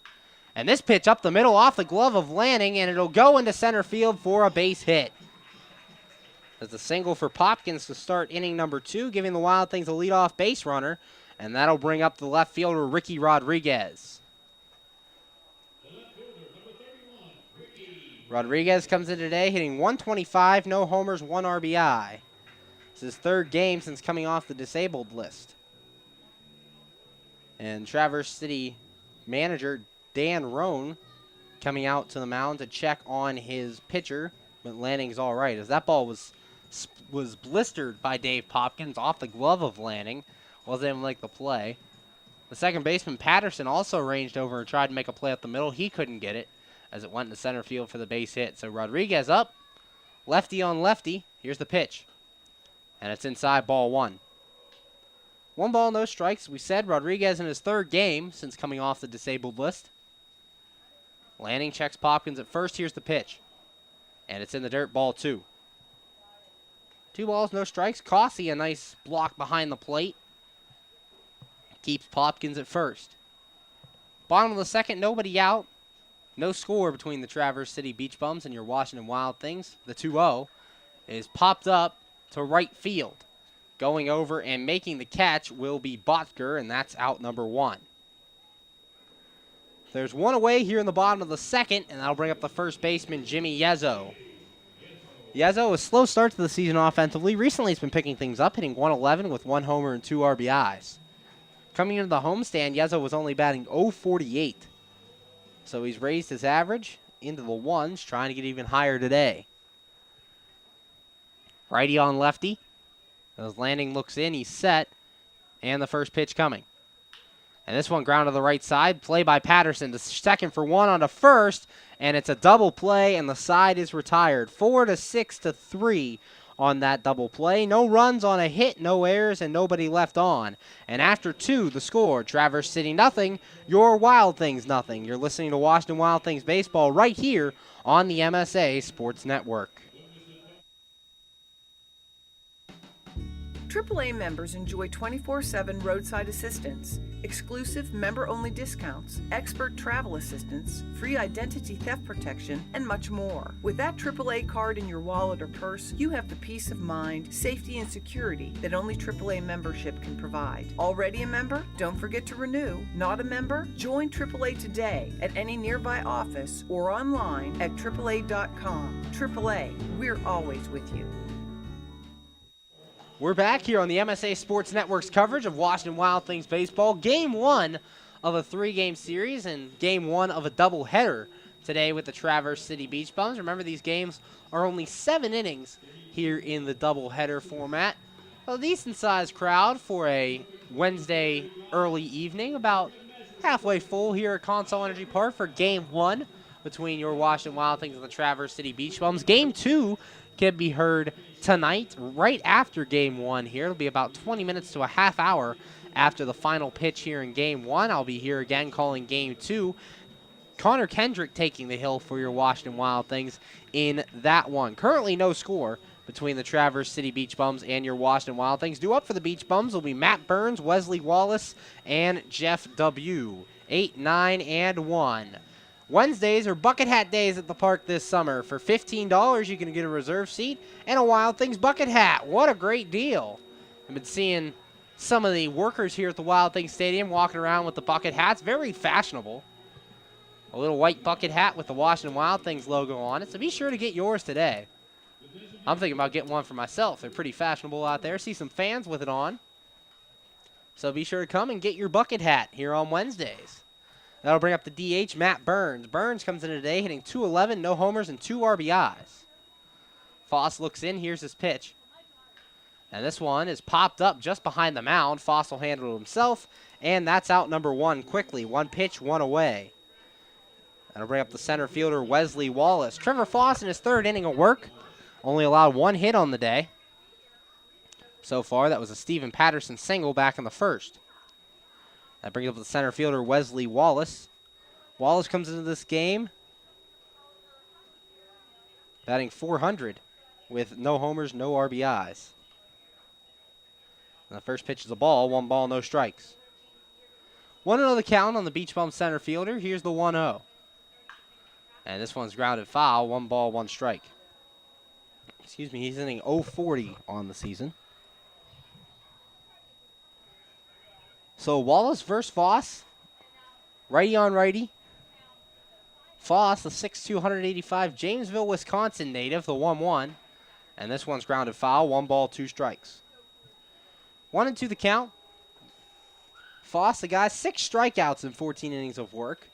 And this pitch up the middle off the glove of Lanning, and it'll go into center field for a base hit. There's a single for Popkins to start inning number 2, giving the Wild Things a leadoff base runner, and that'll bring up the left fielder, Ricky Rodriguez. Rodriguez comes in today hitting .125, no homers, 1 RBI. It's his 3rd game since coming off the disabled list. And Traverse City manager Dan Roan coming out to the mound to check on his pitcher, but Lanning's all right, as that ball was blistered by Dave Popkins off the glove of Lanning. Wasn't able to make the play. The second baseman, Patterson, also ranged over and tried to make a play up the middle. He couldn't get it as it went into center field for the base hit. So Rodriguez up, lefty on lefty. Here's the pitch. And it's inside, ball one. 1 ball, no strikes. We said Rodriguez in his third game since coming off the disabled list. Lanning checks Popkins at first. Here's the pitch. And it's in the dirt, ball 2. 2 balls, no strikes. Cossey, a nice block behind the plate. Keeps Popkins at first. Bottom of the second, nobody out. No score between the Traverse City Beach Bums and your Washington Wild Things. The 2-0 is popped up to right field. Going over and making the catch will be Botker, and that's out number 1. There's one away here in the bottom of the second, and that'll bring up the first baseman, Jimmy Yezzo. Yezzo, a slow start to the season offensively. Recently, he's been picking things up, hitting 111 with 1 homer and 2 RBIs. Coming into the homestand, Yezzo was only batting .048. So he's raised his average into the ones, trying to get even higher today. Righty on lefty. As Lanning looks in, he's set, and the first pitch coming. And this one ground to the right side. Play by Patterson to second for 1 on to first, and it's a double play, and the side is retired. 4-6-3 on that double play. No runs on a hit, no errors, and nobody left on. And after 2, the score, Traverse City nothing, your Wild Things nothing. You're listening to Washington Wild Things baseball right here on the MSA Sports Network. AAA members enjoy 24/7 roadside assistance, exclusive member-only discounts, expert travel assistance, free identity theft protection, and much more. With that AAA card in your wallet or purse, you have the peace of mind, safety, and security that only AAA membership can provide. Already a member? Don't forget to renew. Not a member? Join AAA today at any nearby office or online at AAA.com. AAA, we're always with you. We're back here on the MSA Sports Network's coverage of Washington Wild Things baseball. Game 1 of a 3-game series and game 1 of a doubleheader today with the Traverse City Beach Bums. Remember, these games are only 7 innings here in the doubleheader format. A decent-sized crowd for a Wednesday early evening, about halfway full here at Consol Energy Park for Game 1 between your Washington Wild Things and the Traverse City Beach Bums. Game 2 can be heard tonight, right after Game 1 here. It'll be about 20 minutes to a half hour after the final pitch here in Game 1. I'll be here again calling Game 2. Connor Kendrick taking the hill for your Washington Wild Things in that one. Currently no score between the Traverse City Beach Bums and your Washington Wild Things. Due up for the Beach Bums will be Matt Burns, Wesley Wallace, and Jeff W. 8, 9, and 1. Wednesdays are bucket hat days at the park this summer. For $15, you can get a reserve seat and a Wild Things bucket hat. What a great deal. I've been seeing some of the workers here at the Wild Things Stadium walking around with the bucket hats. Very fashionable. A little white bucket hat with the Washington Wild Things logo on it. So be sure to get yours today. I'm thinking about getting one for myself. They're pretty fashionable out there. See some fans with it on. So be sure to come and get your bucket hat here on Wednesdays. That'll bring up the DH, Matt Burns. Burns comes in today hitting .211, no homers, and 2 RBIs. Foss looks in. Here's his pitch. And this one is popped up just behind the mound. Foss will handle it himself, and that's out number 1 quickly. 1 pitch, 1 away. That'll bring up the center fielder, Wesley Wallace. Trevor Foss in his 3rd inning of work. Only allowed 1 hit on the day. So far, that was a Stephen Patterson single back in the 1st. That brings up the center fielder, Wesley Wallace. Wallace comes into this game batting .400 with no homers, no RBIs. And the first pitch is a ball, 1 ball, no strikes. 1-0 the count on the Beach Bum center fielder. Here's the 1-0. And this one's grounded foul, 1 ball, 1 strike. Excuse me, he's hitting .040 on the season. So Wallace versus Foss, righty on righty. Foss, the 6'2", 185 Jamesville, Wisconsin native, the 1-1. And this one's grounded foul, 1 ball, 2 strikes. 1-2 the count. Foss, the guy, 6 strikeouts in 14 innings of work.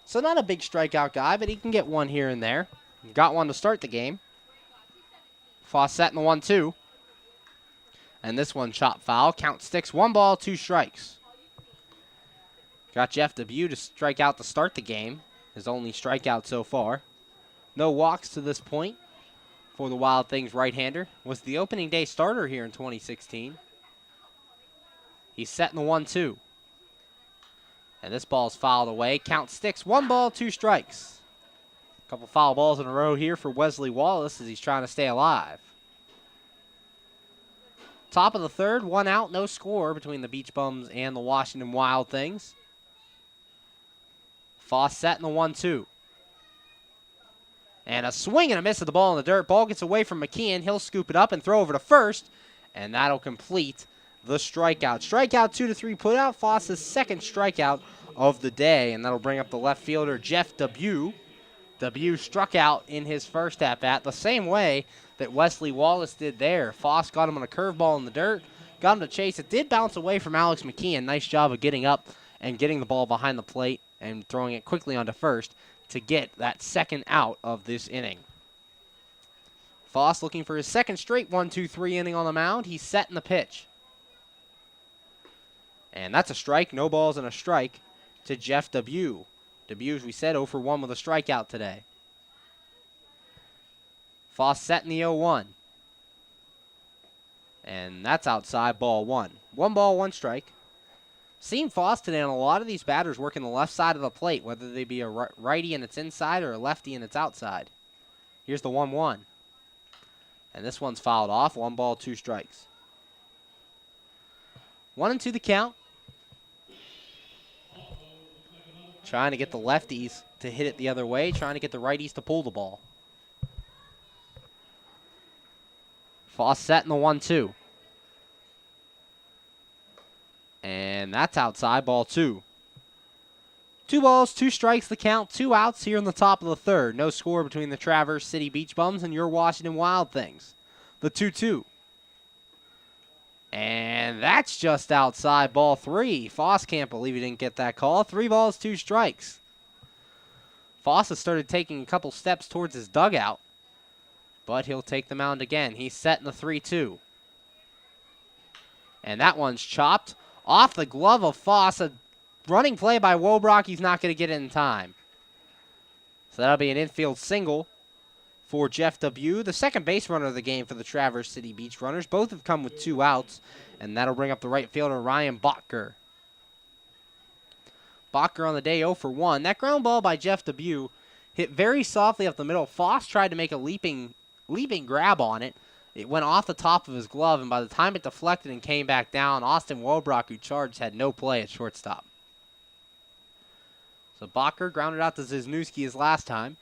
So not a big strikeout guy, but he can get 1 here and there. Got 1 to start the game. Foss set in the 1-2. And this one chopped foul. Count sticks, 1 ball, 2 strikes. Got Jeff Debut to strike out to start the game. His only strikeout so far. No walks to this point for the Wild Things right-hander. Was the opening day starter here in 2016. He's set in the 1-2. And this ball's fouled away. Count sticks. 1 ball, 2 strikes. A couple foul balls in a row here for Wesley Wallace as he's trying to stay alive. Top of the third, 1 out, no score between the Beach Bums and the Washington Wild Things. Foss set in the 1-2. And a swing and a miss at the ball in the dirt. Ball gets away from McKeon. He'll scoop it up and throw over to first. And that'll complete the strikeout. Strikeout 2-3 put out. Foss's second strikeout of the day. And that'll bring up the left fielder, Jeff Debut. Debut struck out in his first at-bat the same way that Wesley Wallace did there. Foss got him on a curveball in the dirt. Got him to chase. It did bounce away from Alex McKeon. Nice job of getting up and getting the ball behind the plate and throwing it quickly onto first to get that second out of this inning. Foss looking for his second straight 1-2-3 inning on the mound. He's setting the pitch. And that's a strike. No balls and a strike to Jeff Debut. Debut, as we said, 0 for 1 with a strikeout today. Foss set in the 0-1. And that's outside, ball 1. 1 ball, 1 strike. Seen Foss today on a lot of these batters working the left side of the plate, whether they be a righty and it's inside or a lefty and it's outside. Here's the 1-1. And this one's fouled off. 1 ball, 2 strikes. 1-2 the count. Trying to get the lefties to hit it the other way, trying to get the righties to pull the ball. Foss set in the 1-2. And that's outside, ball 2. 2 balls, 2 strikes, the count, 2 outs here in the top of the third. No score between the Traverse City Beach Bums and your Washington Wild Things. The 2-2. And that's just outside, ball 3. Foss can't believe he didn't get that call. 3 balls, 2 strikes. Foss has started taking a couple steps towards his dugout, but he'll take the mound again. He's set in the 3-2. And that one's chopped off the glove of Foss. A running play by Wobrock. He's not going to get it in time. So that'll be an infield single for Jeff Debut, the second base runner of the game for the Traverse City Beach Runners. Both have come with 2 outs, and that'll bring up the right fielder, Ryan Botker. Botker on the day 0 for 1. That ground ball by Jeff Debut hit very softly up the middle. Foss tried to make a leaping grab on it. It went off the top of his glove, and by the time it deflected and came back down, Austin Wobrock, who charged, had no play at shortstop. So Botker grounded out to Zizniewski his last time.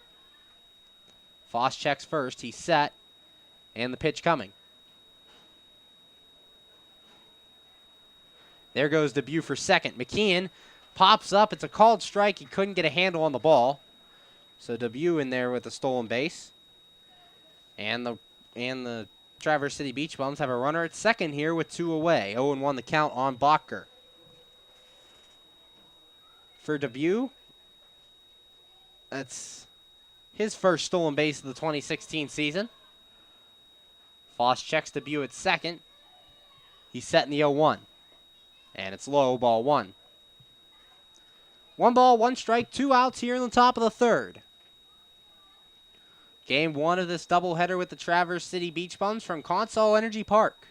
Foss checks first. He's set, and the pitch coming. There goes Debut for second. McKeon pops up. It's a called strike. He couldn't get a handle on the ball. So Debut in there with a stolen base. And the Traverse City Beach Bums have a runner at second here with 2 away. 0-1 the count on Botker. For Debut, that's his first stolen base of the 2016 season. Foss checks Debut at second. He's set in the 0-1. And it's low, ball 1. 1 ball, 1 strike, 2 outs here in the top of the third. Game 1 of this doubleheader with the Traverse City Beach Bums from Consol Energy Park.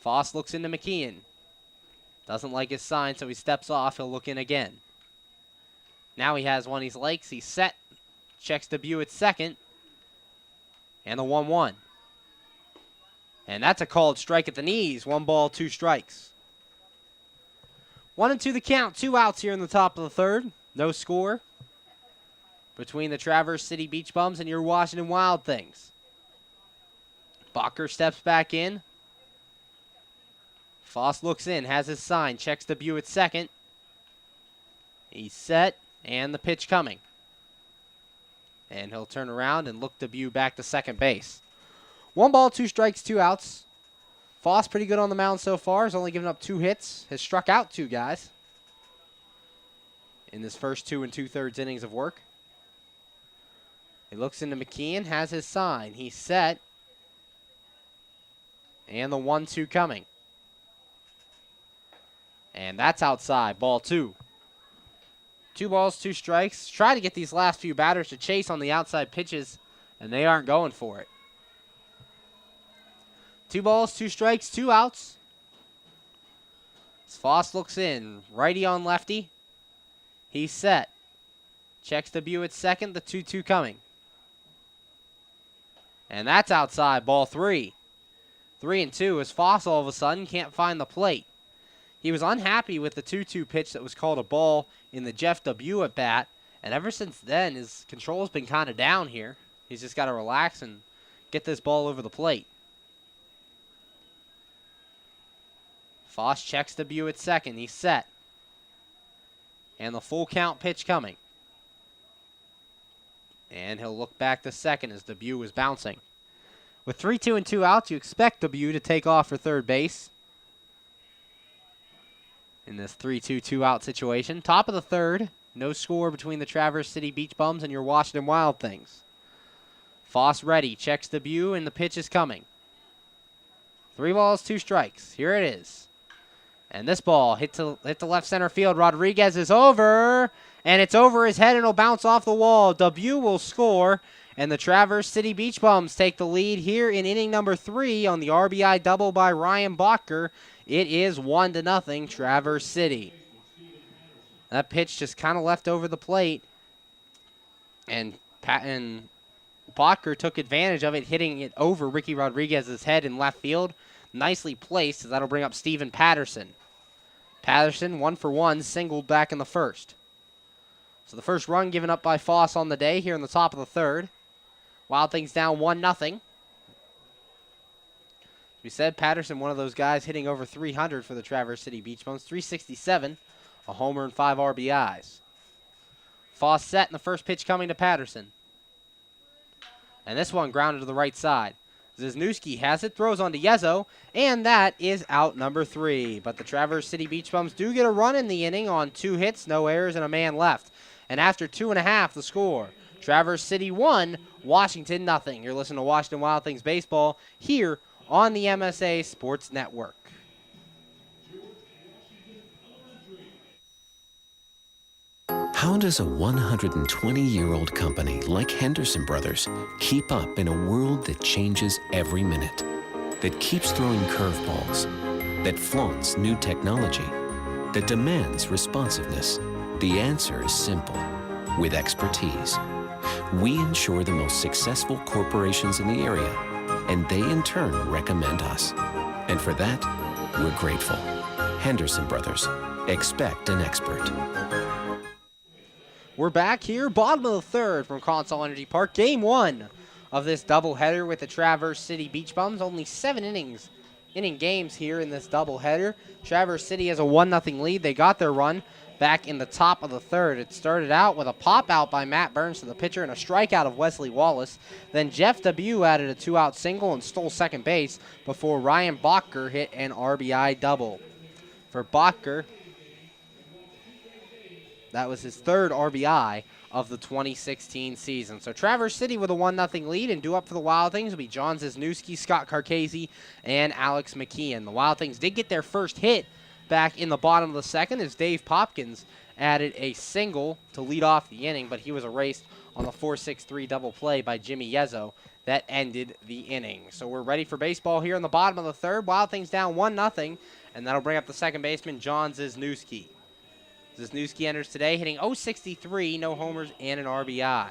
Foss looks into McKeon. Doesn't like his sign, so he steps off. He'll look in again. Now he has one he likes. He's set. Checks Debut at second. And the 1-1. And that's a called strike at the knees. 1 ball, 2 strikes. 1-2 the count. 2 outs here in the top of the third. No score between the Traverse City Beach Bums and your Washington Wild Things. Botker steps back in. Foss looks in, has his sign, checks Debut at second. He's set, and the pitch coming. And he'll turn around and look Debut back to second base. 1 ball, 2 strikes, 2 outs. Foss pretty good on the mound so far. Has only given up 2 hits. Has struck out 2 guys in this first 2 2/3 innings of work. He looks into McKeon, has his sign. He's set. And the 1-2 coming. And that's outside, ball 2. 2 balls, 2 strikes. Try to get these last few batters to chase on the outside pitches, and they aren't going for it. 2 balls, 2 strikes, 2 outs. As Foss looks in, righty on lefty. He's set. Checks debut at second, the 2-2 coming. And that's outside, ball 3. 3-2 as Foss all of a sudden can't find the plate. He was unhappy with the 2-2 pitch that was called a ball in the Jeff debut at bat, and ever since then his control has been kind of down here. He's just got to relax and get this ball over the plate. Foss checks debut at second. He's set. And the full count pitch coming. And he'll look back to second as debut is bouncing. With 3-2 and 2 outs, you expect debut to take off for third base in this 3-2 2-out situation. Top of the third. No score between the Traverse City Beach Bums and your Washington Wild Things. Foss ready. Checks debut, and the pitch is coming. 3 balls, 2 strikes. Here it is. And this ball hit to left center field. Rodriguez is over, and it's over his head, and it'll bounce off the wall. Debut will score, and the Traverse City Beach Bums take the lead here in inning number 3 on the RBI double by Ryan Bacher. It is 1-0 Traverse City. That pitch just kind of left over the plate, and Bacher took advantage of it, hitting it over Ricky Rodriguez's head in left field. Nicely placed, as that'll bring up Steven Patterson. Patterson, 1-for-1, singled back in the first. So the first run given up by Foss on the day here in the top of the third. Wild Things down 1-0. As we said, Patterson, one of those guys hitting over 300 for the Traverse City Beach Bums. 367, a homer and 5 RBIs. Foss set, and the first pitch coming to Patterson. And this one grounded to the right side. Wisniewski has it, throws on to Yezo, and that is out number 3. But the Traverse City Beach Bums do get a run in the inning on 2 hits, no errors, and a man left. And after 2.5, the score. Traverse City 1, Washington 0. You're listening to Washington Wild Things Baseball here on the MSA Sports Network. How does a 120-year-old company like Henderson Brothers keep up in a world that changes every minute, that keeps throwing curveballs, that flaunts new technology, that demands responsiveness? The answer is simple. With expertise, we ensure the most successful corporations in the area, and they in turn recommend us. And for that, we're grateful. Henderson Brothers. Expect an expert. We're back here, bottom of the third from Consol Energy Park. Game 1 of this doubleheader with the Traverse City Beach Bums. Only 7 inning games here in this doubleheader. Traverse City has a 1-0 lead. They got their run back in the top of the third. It started out with a pop out by Matt Burns to the pitcher and a strikeout of Wesley Wallace. Then Jeff Debut added a 2-out single and stole second base before Ryan Bacher hit an RBI double. For Bacher, that was his 3rd RBI of the 2016 season. So Traverse City with a 1-0 lead, and due up for the Wild Things will be John Wisniewski, Scott Carcasey, and Alex McKeon. The Wild Things did get their first hit back in the bottom of the second as Dave Popkins added a single to lead off the inning, but he was erased on the 4-6-3 double play by Jimmy Yezo. That ended the inning. So we're ready for baseball here in the bottom of the third. Wild Things down 1-0, and that'll bring up the second baseman, John Wisniewski. Wisniewski enters today hitting .063, no homers, and an RBI.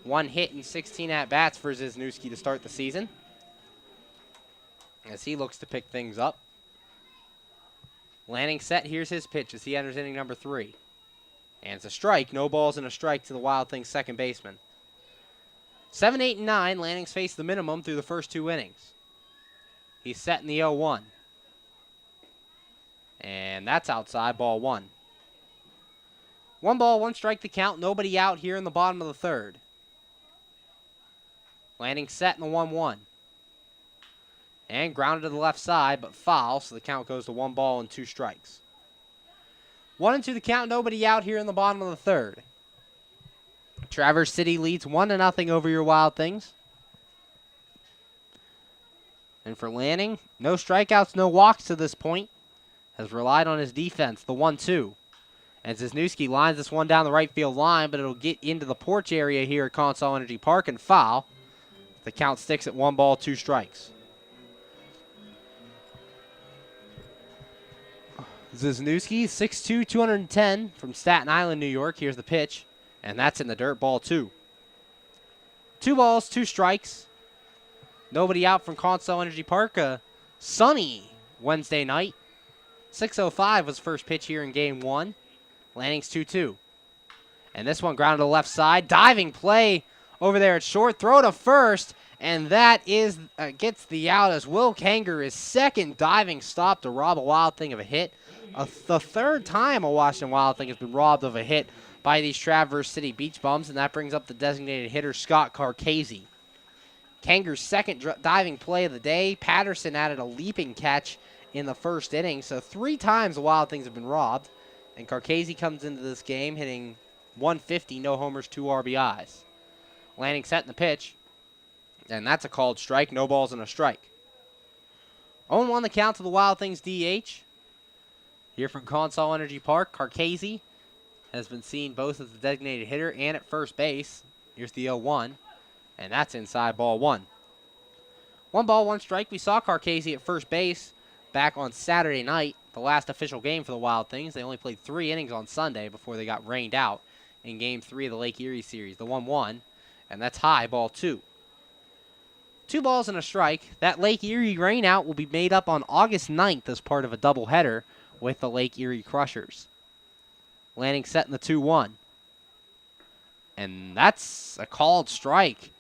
1 hit and 16 at-bats for Wisniewski to start the season, as he looks to pick things up. Lanning set. Here's his pitch as he enters inning number 3. And it's a strike. No balls and a strike to the Wild Things second baseman. 7, 8, and 9. Lanning's faced the minimum through the first 2 innings. He's set in the 0-1. And that's outside, ball 1. 1 ball, 1 strike to count. Nobody out here in the bottom of the third. Lanning set in the 1-1. And grounded to the left side, but foul, so the count goes to 1 ball and 2 strikes. 1-2 the count, nobody out here in the bottom of the third. Traverse City leads 1-0 over your Wild Things. And for Lanning, no strikeouts, no walks to this point, has relied on his defense, the 1-2. And Wisniewski lines this one down the right field line, but it'll get into the porch area here at Consol Energy Park and foul. The count sticks at 1 ball, 2 strikes. Wisniewski, 6'2", 210 from Staten Island, New York. Here's the pitch, and that's in the dirt, ball 2. 2 balls, 2 strikes. Nobody out from Consol Energy Park. Sunny Wednesday night. 6:05 was first pitch here in game 1. Lanning's 2-2. And this one grounded to the left side. Diving play over there at short. Throw to first. And that is gets the out as Will Kanger is second diving stop to rob a Wild Thing of a hit. The third time a Washington Wild Thing has been robbed of a hit by these Traverse City Beach Bums. And that brings up the designated hitter, Scott Carcasey. Kanger's second diving play of the day. Patterson added a leaping catch in the first inning. So 3 times the Wild Things have been robbed. And Carcasey comes into this game hitting 150, no homers, 2 RBIs. Lanning set in the pitch. And that's a called strike. No balls and a strike. 0-1 the count to the Wild Things DH. Here from Consol Energy Park, Carcasey has been seen both as the designated hitter and at first base. Here's the 0-1. And that's inside, ball 1. 1 ball, 1 strike. We saw Carcasey at first base back on Saturday night, the last official game for the Wild Things. They only played 3 innings on Sunday before they got rained out in Game 3 of the Lake Erie series, the 1-1, and that's high, ball 2. 2 balls and a strike. That Lake Erie rainout will be made up on August 9th as part of a doubleheader with the Lake Erie Crushers. Lanning set in the 2-1. And that's a called strike.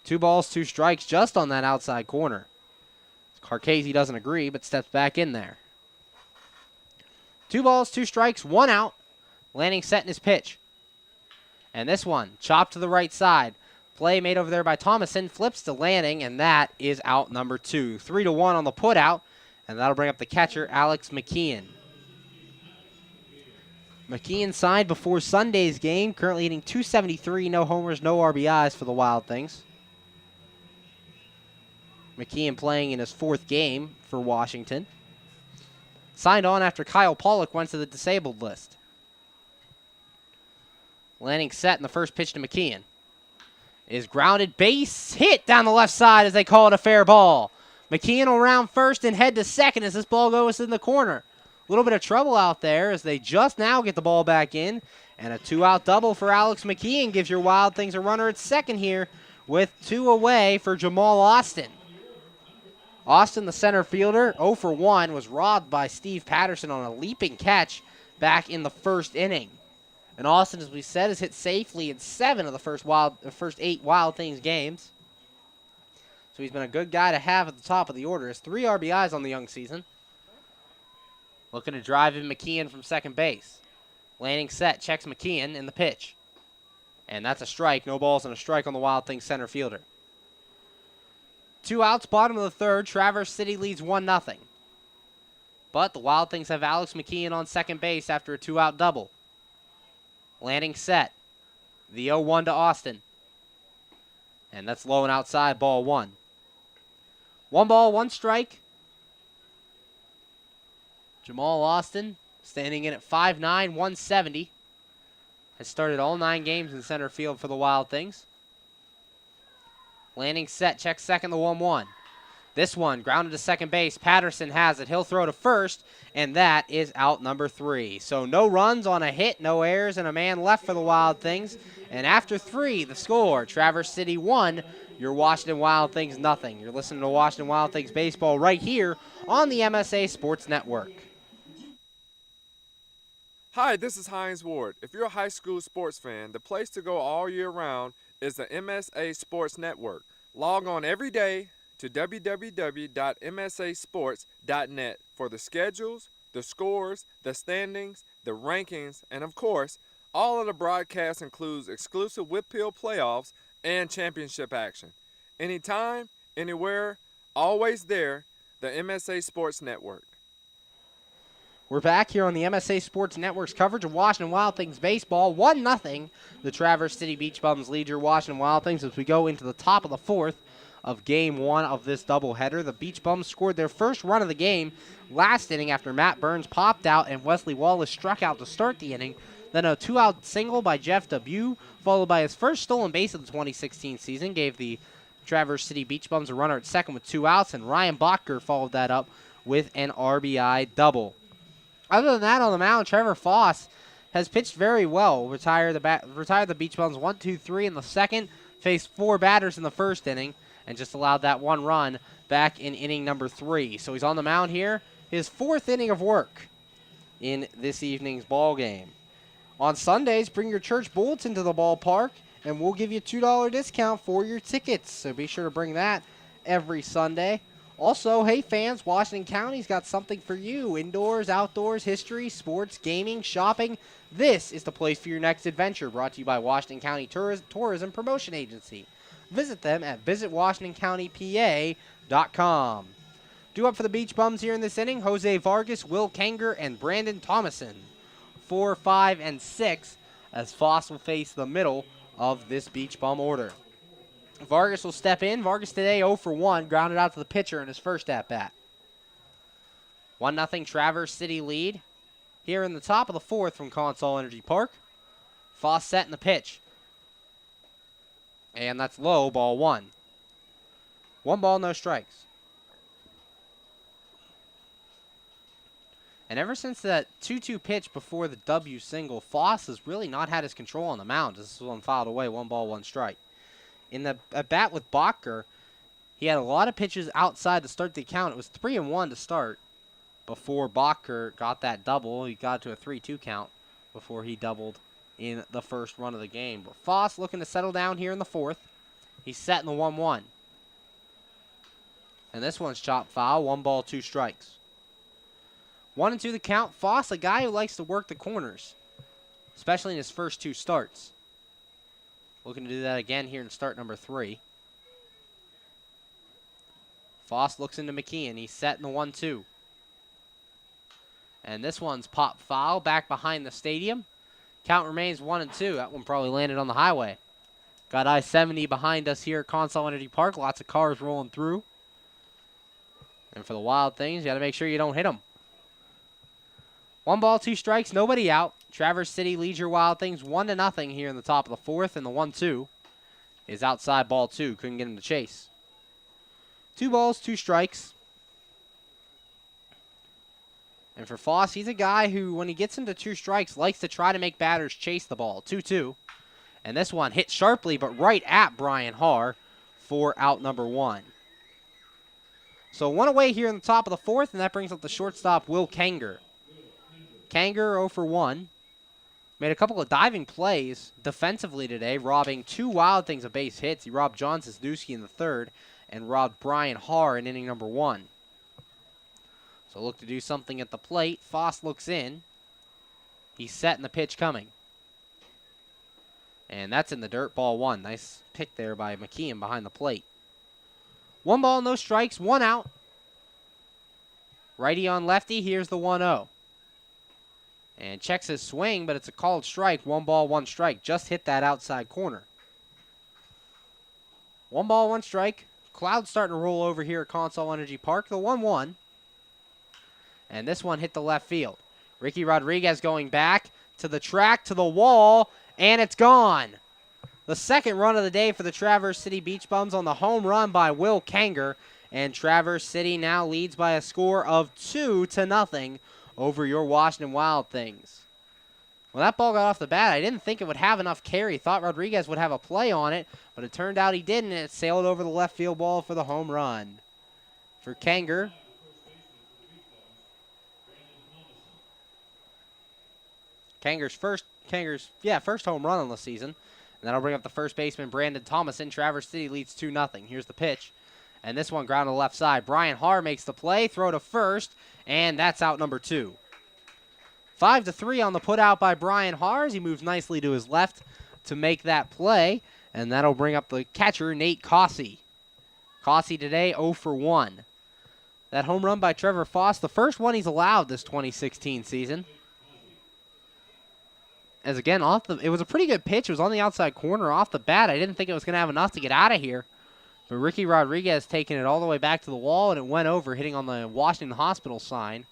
2 balls, 2 strikes just on that outside corner. Carcasey doesn't agree, but steps back in there. 2 balls, 2 strikes, 1 out. Lanning set in his pitch. And this one, chopped to the right side. Play made over there by Thomason, flips to Lanning, and that is out number 2. 3-1 on the put out, and that'll bring up the catcher, Alex McKeon. McKeon signed before Sunday's game, currently hitting .273, no homers, no RBIs for the Wild Things. McKeon playing in his 4th game for Washington. Signed on after Kyle Pollock went to the disabled list. Lanning set in the first pitch to McKeon. Is grounded, base hit down the left side as they call it a fair ball. McKeon will round first and head to second as this ball goes in the corner. A little bit of trouble out there as they just now get the ball back in. And a 2-out double for Alex McKeon gives your Wild Things a runner at second here with 2 away for Jamal Austin. Austin, the center fielder, 0 for 1, was robbed by Steve Patterson on a leaping catch back in the first inning. And Austin, as we said, has hit safely in 7 of the first 8 Wild Things games. So he's been a good guy to have at the top of the order. Has 3 RBIs on the young season. Looking to drive in McKeon from second base. Lanning set, checks McKeon in the pitch. And that's a strike. No balls and a strike on the Wild Things center fielder. 2 outs, bottom of the 3rd. Traverse City leads 1-0. But the Wild Things have Alex McKeon on second base after a 2-out double. Lanning set. The 0-1 to Austin. And that's low and outside, ball 1. 1 ball, 1 strike. Jamal Austin standing in at 5'9", 170. Has started all 9 games in center field for the Wild Things. Lanning set, checks second, the 1-1. This one, grounded to second base. Patterson has it. He'll throw to first, and that is out number 3. So no runs on a hit, no errors, and a man left for the Wild Things. And after 3, the score, Traverse City 1, your Washington Wild Things 0. You're listening to Washington Wild Things baseball right here on the MSA Sports Network. Hi, this is Hines Ward. If you're a high school sports fan, the place to go all year round is the MSA Sports Network. Log on every day to www.msasports.net for the schedules, the scores, the standings, the rankings, and of course, all of the broadcasts includes exclusive Whitfield playoffs and championship action. Anytime, anywhere, always there, the MSA Sports Network. We're back here on the MSA Sports Network's coverage of Washington Wild Things baseball. 1-0. The Traverse City Beach Bums lead your Washington Wild Things as we go into the top of the 4th of Game 1 of this doubleheader. The Beach Bums scored their first run of the game last inning after Matt Burns popped out and Wesley Wallace struck out to start the inning. Then a 2-out single by Jeff Dubuque, followed by his first stolen base of the 2016 season, gave the Traverse City Beach Bums a runner at second with 2 outs, and Ryan Bacher followed that up with an RBI double. Other than that, on the mound, Trevor Foss has pitched very well. Retired the Beach Bums 1-2-3 in the second, faced 4 batters in the first inning, and just allowed that 1 run back in inning number 3. So he's on the mound here, his 4th inning of work in this evening's ball game. On Sundays, bring your church bulletin to the ballpark, and we'll give you a $2 discount for your tickets. So be sure to bring that every Sunday. Also, hey fans, Washington County's got something for you. Indoors, outdoors, history, sports, gaming, shopping. This is the place for your next adventure, brought to you by Washington County Tourism Promotion Agency. Visit them at visitwashingtoncountypa.com. Due up for the Beach Bums here in this inning, Jose Vargas, Will Kanger, and Brandon Thomason. 4, 5, and 6 as Foss will face the middle of this Beach Bum order. Vargas will step in. Vargas today 0 for 1, grounded out to the pitcher in his first at-bat. 1-0 Traverse City lead here in the top of the 4th from Consol Energy Park. Foss setting the pitch. And that's low, ball 1. 1 ball, no strikes. And ever since that 2-2 pitch before the W single, Foss has really not had his control on the mound. This one fouled away, 1 ball, 1 strike. In the at-bat with Bacher, he had a lot of pitches outside to start the count. It was 3-1 to start before Bacher got that double. He got to a 3-2 count before he doubled in the first run of the game. But Foss looking to settle down here in the 4th. He's set in the 1-1. And this one's chopped foul, 1 ball, 2 strikes. 1-2 the count. Foss, a guy who likes to work the corners, especially in his first 2 starts. Looking to do that again here in start number 3. Foss looks into McKeon. He's set in the 1-2. And this one's pop foul back behind the stadium. Count remains 1-2. That one probably landed on the highway. Got I-70 behind us here at Consol Energy Park. Lots of cars rolling through. And for the Wild Things, you got to make sure you don't hit them. 1 ball, 2 strikes, nobody out. Traverse City leads your Wild Things 1-0 here in the top of the 4th, and the 1-2 is outside ball 2. Couldn't get him to chase. 2 balls, 2 strikes. And for Foss, he's a guy who, when he gets into 2 strikes, likes to try to make batters chase the ball. 2-2. And this one hit sharply, but right at Brian Haar for out number 1. So 1 away here in the top of the 4th, and that brings up the shortstop, Will Kanger. Kanger 0 for 1. Made a couple of diving plays defensively today, robbing 2 Wild Things of base hits. He robbed John Cisnewski in the 3rd and robbed Brian Haar in inning number 1. So look to do something at the plate. Foss looks in. He's setting the pitch coming. And that's in the dirt, ball 1. Nice pick there by McKeon behind the plate. 1 ball, no strikes, 1 out. Righty on lefty, here's the 1-0. And checks his swing, but it's a called strike. 1 ball, 1 strike. Just hit that outside corner. 1 ball, 1 strike. Clouds starting to roll over here at Consol Energy Park. The 1-1. And this one hit the left field. Ricky Rodriguez going back to the track, to the wall, and it's gone. The 2nd run of the day for the Traverse City Beach Bums on the home run by Will Kanger. And Traverse City now leads by a score of 2-0 over your Washington Wild Things. When that ball got off the bat, I didn't think it would have enough carry. Thought Rodriguez would have a play on it, but it turned out he didn't, and it sailed over the left field wall for the home run. For Kanger, Kanger's first home run on the season. And that'll bring up the first baseman, Brandon Thomason. Traverse City leads 2-0. Here's the pitch. And this one ground to the left side. Brian Haar makes the play, throw to first, and that's out number 2. 5-3 on the put out by Brian Haar as he moves nicely to his left to make that play. And that'll bring up the catcher, Nate Cossey. Cossey today 0 for 1. That home run by Trevor Foss, the first one he's allowed this 2016 season. As again, it was a pretty good pitch. It was on the outside corner off the bat. I didn't think it was going to have enough to get out of here. But Ricky Rodriguez taking it all the way back to the wall, and it went over, hitting on the Washington Hospital sign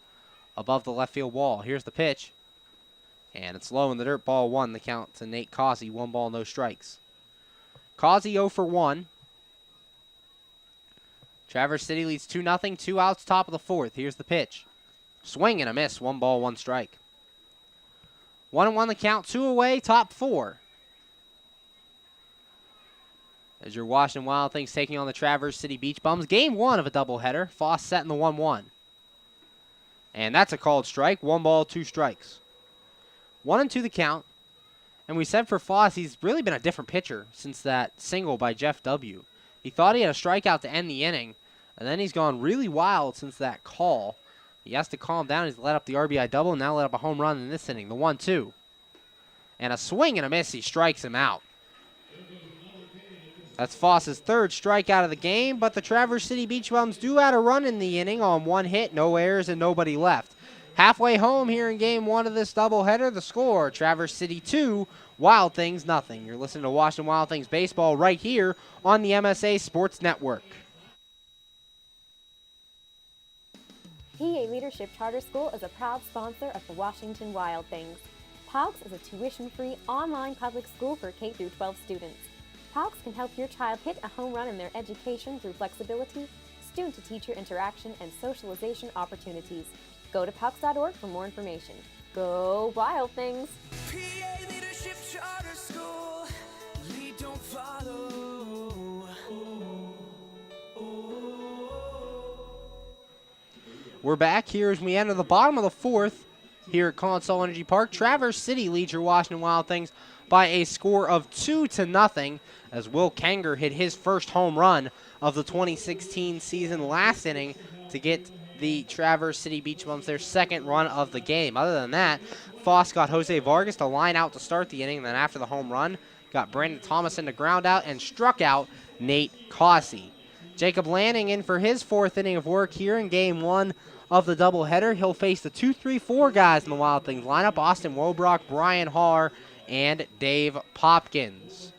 above the left field wall. Here's the pitch. And it's low in the dirt. Ball 1, the count to Nate Causey. 1 ball, no strikes. Causey 0 for 1. Traverse City leads 2-0. 2 outs, top of the 4th. Here's the pitch. Swing and a miss. 1 ball, 1 strike. 1-1 the count. 2 away, top 4. As your Washington Wild Things taking on the Traverse City Beach Bums. Game 1 of a doubleheader. Foss setting the 1-1. And that's a called strike. 1 ball, 2 strikes. 1-2 the count. And we said for Foss, he's really been a different pitcher since that single by Jeff W. He thought he had a strikeout to end the inning, and then he's gone really wild since that call. He has to calm down. He's let up the RBI double, and now let up a home run in this inning, the 1-2. And a swing and a miss, he strikes him out. That's Foss's 3rd strikeout of the game, but the Traverse City Beach Bums do add a run in the inning on 1 hit, no errors, and nobody left. Halfway home here in Game 1 of this doubleheader, the score, Traverse City 2, Wild Things nothing. You're listening to Washington Wild Things baseball right here on the MSA Sports Network. PA Leadership Charter School is a proud sponsor of the Washington Wild Things. PALCS is a tuition-free online public school for K-12 students. PALCS can help your child hit a home run in their education through flexibility, student-to-teacher interaction, and socialization opportunities. Go to PALCS.org for more information. Go Wild Things! PA Leadership Charter School. Lead, don't follow. We're back here as we enter the bottom of the 4th here at Consol Energy Park. Traverse City leads your Washington Wild Things by a score of 2-0 as Will Kanger hit his first home run of the 2016 season last inning to get the Traverse City Beach Bums their 2nd run of the game. Other than that, Foss got Jose Vargas to line out to start the inning, and then after the home run, got Brandon Thomason to ground out and struck out Nate Causey. Jacob Lanning in for his 4th inning of work here in Game 1 of the doubleheader. He'll face the 2-3-4 guys in the Wild Things lineup, Austin Wobrock, Brian Haar, and Dave Popkins.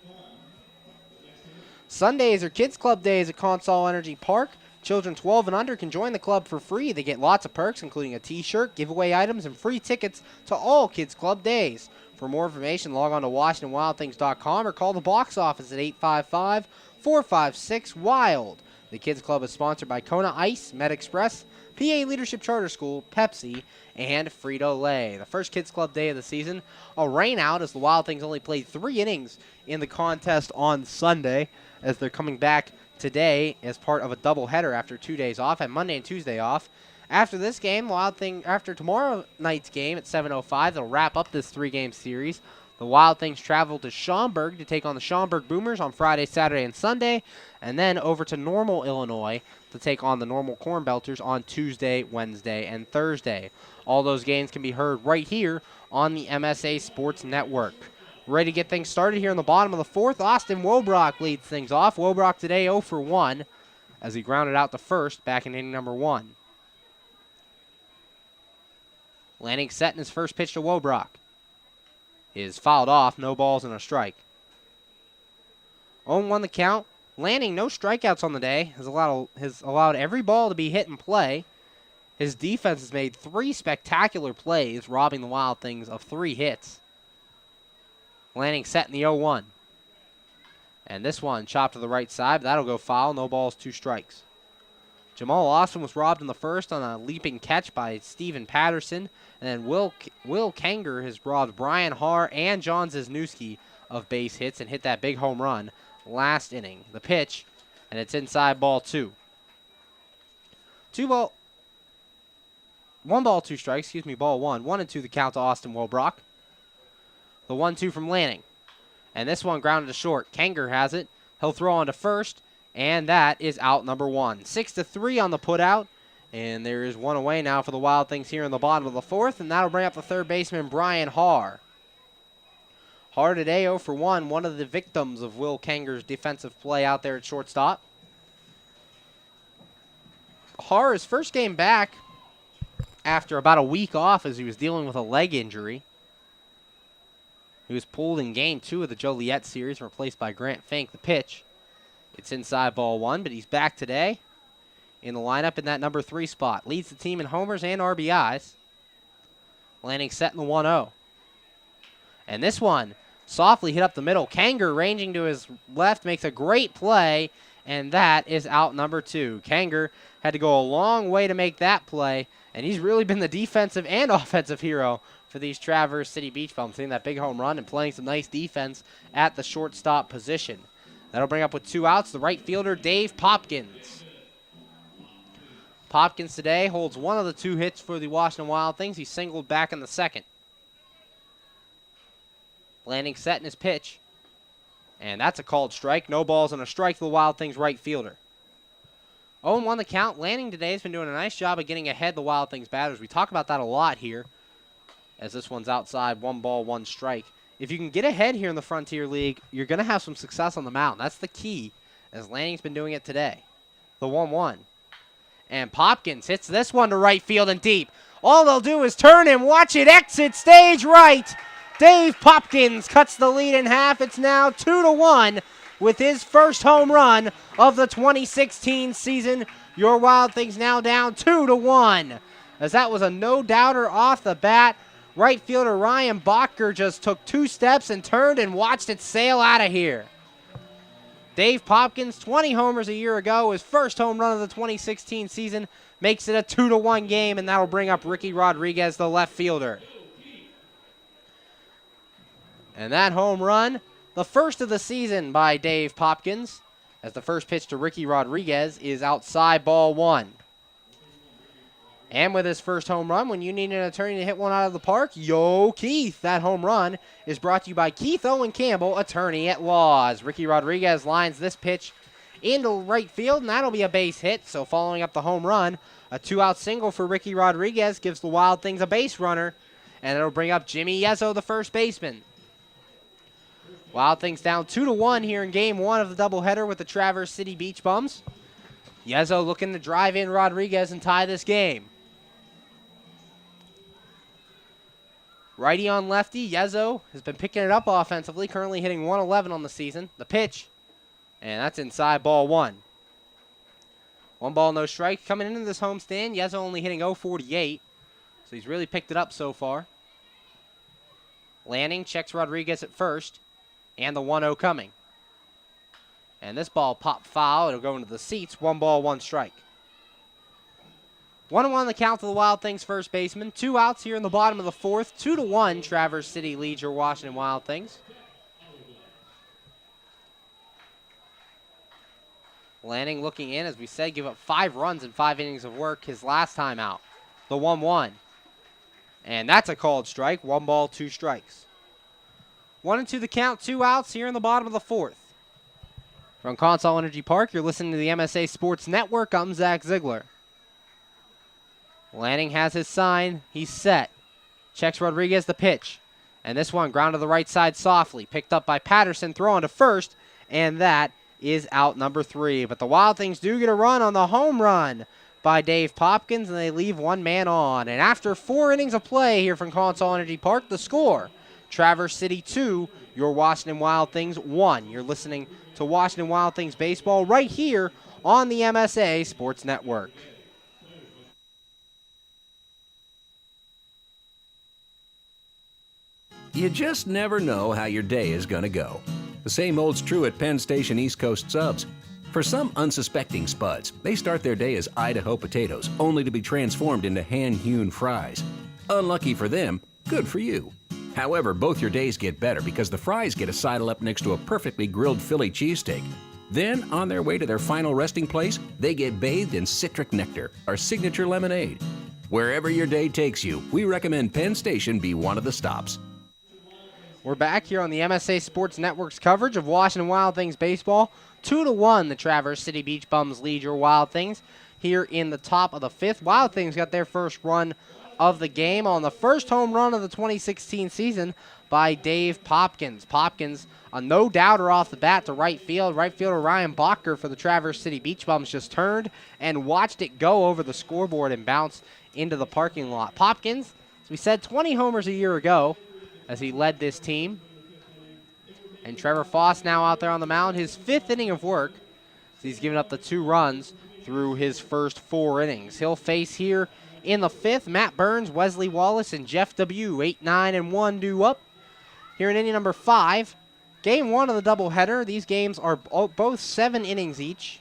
Sundays are Kids Club days at Consol Energy Park. Children 12 and under can join the club for free. They get lots of perks, including a t-shirt, giveaway items, and free tickets to all Kids Club days. For more information, log on to WashingtonWildThings.com or call the box office at 855-456-WILD. The Kids Club is sponsored by Kona Ice, MedExpress, PA Leadership Charter School, Pepsi, and Frito-Lay. The first Kids Club day of the season, a rain out as the Wild Things only played 3 innings in the contest on Sunday as they're coming back today as part of a doubleheader after 2 days off, and Monday and Tuesday off. After this game, after tomorrow night's game at 7:05, they'll wrap up this 3-game series. The Wild Things travel to Schaumburg to take on the Schaumburg Boomers on Friday, Saturday, and Sunday, and then over to Normal, Illinois to take on the Normal Corn Belters on Tuesday, Wednesday, and Thursday. All those games can be heard right here on the MSA Sports Network. Ready to get things started here in the bottom of the 4th. Austin Wobrock leads things off. Wobrock today 0 for 1 as he grounded out to first back in inning number 1. Lanning setting his first pitch to Wobrock is fouled off. No balls and a strike. 0-1 the count. Lanning, no strikeouts on the day, has allowed every ball to be hit and play. His defense has made 3 spectacular plays, robbing the Wild Things of 3 hits. Lanning setting the 0-1. And this one chopped to the right side, but that'll go foul. No balls, 2 strikes. Jamal Austin was robbed in the first on a leaping catch by Steven Patterson. And then Will Kanger has robbed Brian Haar and John Zizniewski of base hits and hit that big home run last inning. The pitch, and it's inside ball 2. 1 ball, 2 strikes, ball 1. 1-2 the count to Austin Wobrock. The 1-2 from Lanning. And this one grounded to short. Kanger has it. He'll throw on to first, and that is out number 1. 6-3 on the putout, and there is 1 away now for the Wild Things here in the bottom of the 4th, and that'll bring up the third baseman, Brian Haar. Haar today 0 for 1, one of the victims of Will Kanger's defensive play out there at shortstop. Haar, his first game back after about a week off as he was dealing with a leg injury. He was pulled in Game 2 of the Joliet series, replaced by Grant Fink. The pitch It's inside ball one, but he's back today in the lineup in that number 3 spot. Leads the team in homers and RBIs. Lanning set in the 1-0. And this one softly hit up the middle. Kanger ranging to his left makes a great play, and that is out number 2. Kanger had to go a long way to make that play, and he's really been the defensive and offensive hero for these Traverse City Beach Bums, hitting that big home run and playing some nice defense at the shortstop position. That'll bring up with 2 outs the right fielder, Dave Popkins. Popkins today holds one of the 2 hits for the Washington Wild Things. He singled back in the second. Lanning set in his pitch. And that's a called strike. No balls and a strike to the Wild Things right fielder. 0-1 the count. Lanning today has been doing a nice job of getting ahead of the Wild Things batters. We talk about that a lot here, as this one's outside, 1 ball, 1 strike. If you can get ahead here in the Frontier League, you're going to have some success on the mound. That's the key, as Lanning's been doing it today. The 1-1. And Popkins hits this one to right field and deep. All they'll do is turn and watch it exit stage right. Dave Popkins cuts the lead in half. It's now 2-1 with his first home run of the 2016 season. Your Wild Things now down 2-1. As that was a no-doubter off the bat. Right fielder Ryan Bacher just took 2 steps and turned and watched it sail out of here. Dave Popkins, 20 homers a year ago, his first home run of the 2016 season, makes it a 2-1 game, and that'll bring up Ricky Rodriguez, the left fielder. And that home run, the first of the season by Dave Popkins, as the first pitch to Ricky Rodriguez is outside ball 1. And with his first home run, when you need an attorney to hit one out of the park, yo, Keith. That home run is brought to you by Keith Owen Campbell, attorney at law. As Ricky Rodriguez lines this pitch into right field, and that'll be a base hit. So following up the home run, a 2-out single for Ricky Rodriguez gives the Wild Things a base runner, and it'll bring up Jimmy Yezzo, the first baseman. Wild Things down 2-1 here in game 1 of the doubleheader with the Traverse City Beach Bums. Yezzo looking to drive in Rodriguez and tie this game. Righty on lefty, Yezzo has been picking it up offensively, currently hitting 111 on the season. The pitch, and that's inside ball 1. 1 ball, no strike. Coming into this homestand, Yezzo only hitting .048, so he's really picked it up so far. Lanning checks Rodriguez at first, and the 1-0 coming. And this ball popped foul. It'll go into the seats. 1 ball, 1 strike. 1-1 the count to the Wild Things first baseman. 2 outs here in the bottom of the 4th. 2-1 Traverse City leads your Washington Wild Things. Lanning looking in, as we said, give up 5 runs in 5 innings of work his last time out. The 1-1. And that's a called strike. 1 ball, 2 strikes. 1-2 the count, 2 outs here in the bottom of the 4th. From Consol Energy Park, you're listening to the MSA Sports Network. I'm Zach Ziegler. Lanning has his sign. He's set. Checks Rodriguez the pitch. And this one ground to the right side softly. Picked up by Patterson, throwing to first. And that is out number 3. But the Wild Things do get a run on the home run by Dave Popkins, and they leave 1 man on. And after 4 innings of play here from Consol Energy Park, the score, Traverse City 2, your Washington Wild Things 1. You're listening to Washington Wild Things baseball right here on the MSA Sports Network. You just never know how your day is going to go. The same old's true at Penn Station East Coast Subs. For some unsuspecting spuds, they start their day as Idaho potatoes, only to be transformed into hand-hewn fries. Unlucky for them, good for you. However, both your days get better because the fries get a sidle up next to a perfectly grilled Philly cheesesteak. Then, on their way to their final resting place, they get bathed in citric nectar, our signature lemonade. Wherever your day takes you, we recommend Penn Station be one of the stops. We're back here on the MSA Sports Network's coverage of Washington Wild Things baseball. 2-1, the Traverse City Beach Bums lead your Wild Things here in the top of the 5th. Wild Things got their first run of the game on the first home run of the 2016 season by Dave Popkins. Popkins, a no-doubter off the bat to right field. Right fielder Ryan Bacher for the Traverse City Beach Bums just turned and watched it go over the scoreboard and bounce into the parking lot. Popkins, as we said, 20 homers a year ago as he led this team. And Trevor Foss now out there on the mound, his 5th inning of work He's given up the 2 runs through his first 4 innings. He'll face here in the 5th Matt Burns, Wesley Wallace, and Jeff W. 8, 9, and 1 due up. Here in inning number 5, game 1 of the doubleheader. These games are both 7 innings each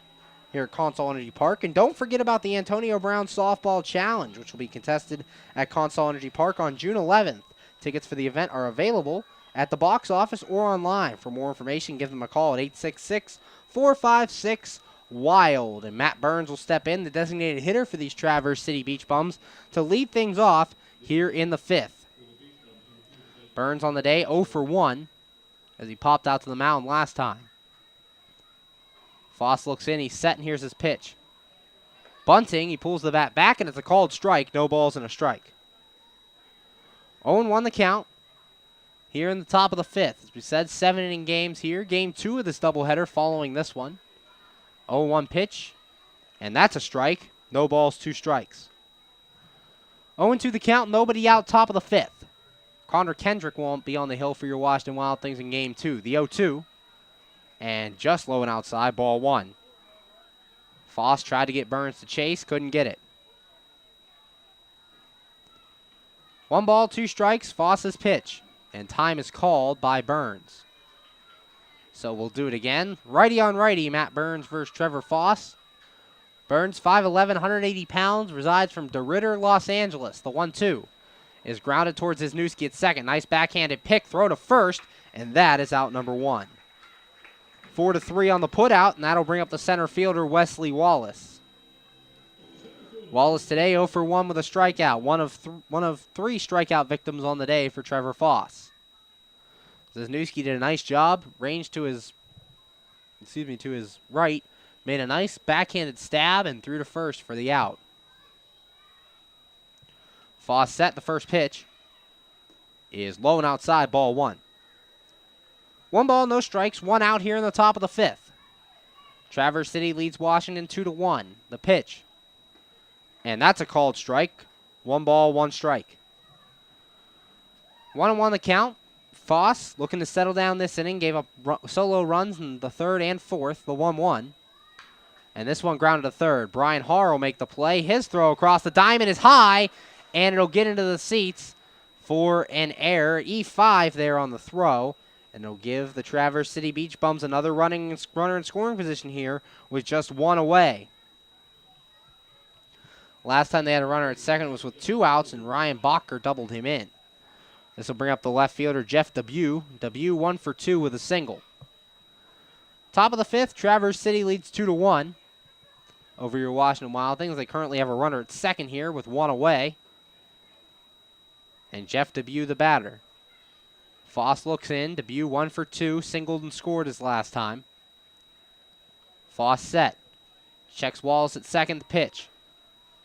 here at Consol Energy Park. And don't forget about the Antonio Brown Softball Challenge, which will be contested at Consol Energy Park on June 11th. Tickets for the event are available at the box office or online. For more information, give them a call at 866-456-WILD. And Matt Burns will step in, the designated hitter for these Traverse City Beach Bums, to lead things off here in the 5th. Burns on the day 0 for 1 as he popped out to the mound last time. Foss looks in, he's set, and here's his pitch. Bunting, he pulls the bat back, and it's a called strike. No balls and a strike. 0-1 the count here in the top of the 5th. As we said, 7-inning games here. Game 2 of this doubleheader following this one. 0-1 pitch, and that's a strike. No balls, 2 strikes. 0-2 the count, nobody out, top of the 5th. Connor Kendrick won't be on the hill for your Washington Wild Things in Game 2. The 0-2, and just low and outside, ball 1. Foss tried to get Burns to chase, couldn't get it. 1 ball, 2 strikes, Foss's pitch, and time is called by Burns. So we'll do it again. Righty on righty, Matt Burns versus Trevor Foss. Burns, 5'11", 180 pounds, resides from DeRidder, Los Angeles. The 1-2 is grounded towards Wisniewski at second. Nice backhanded pick, throw to first, and that is out number 1. 4-3 on the putout, and that'll bring up the center fielder, Wesley Wallace. Wallace today 0 for 1 with a strikeout. One of 3 strikeout victims on the day for Trevor Foss. Wisniewski did a nice job, ranged to his right, made a nice backhanded stab and threw to first for the out. Foss set, the first pitch is low and outside, ball 1. 1 ball, no strikes, 1 out here in the top of the 5th. Traverse City leads Washington 2-1. The pitch, and that's a called strike. 1 ball, 1 strike. 1-1 the count. Foss looking to settle down this inning, gave up solo runs in the 3rd and 4th, the 1-1. And this one grounded to 3rd. Brian Harr will make the play. His throw across the diamond is high, and it'll get into the seats for an error. E5 there on the throw, and it'll give the Traverse City Beach Bums another runner in scoring position here with just 1 away. Last time they had a runner at second was with 2 outs, and Ryan Bacher doubled him in. This will bring up the left fielder, Jeff W. W 1 for 2 with a single. Top of the 5th, Traverse City leads 2-1 over your Washington Wild Things. They currently have a runner at second here with 1 away. And Jeff W, the batter. Foss looks in. W 1 for 2, singled and scored his last time. Foss set. Checks Wallace at second, the pitch.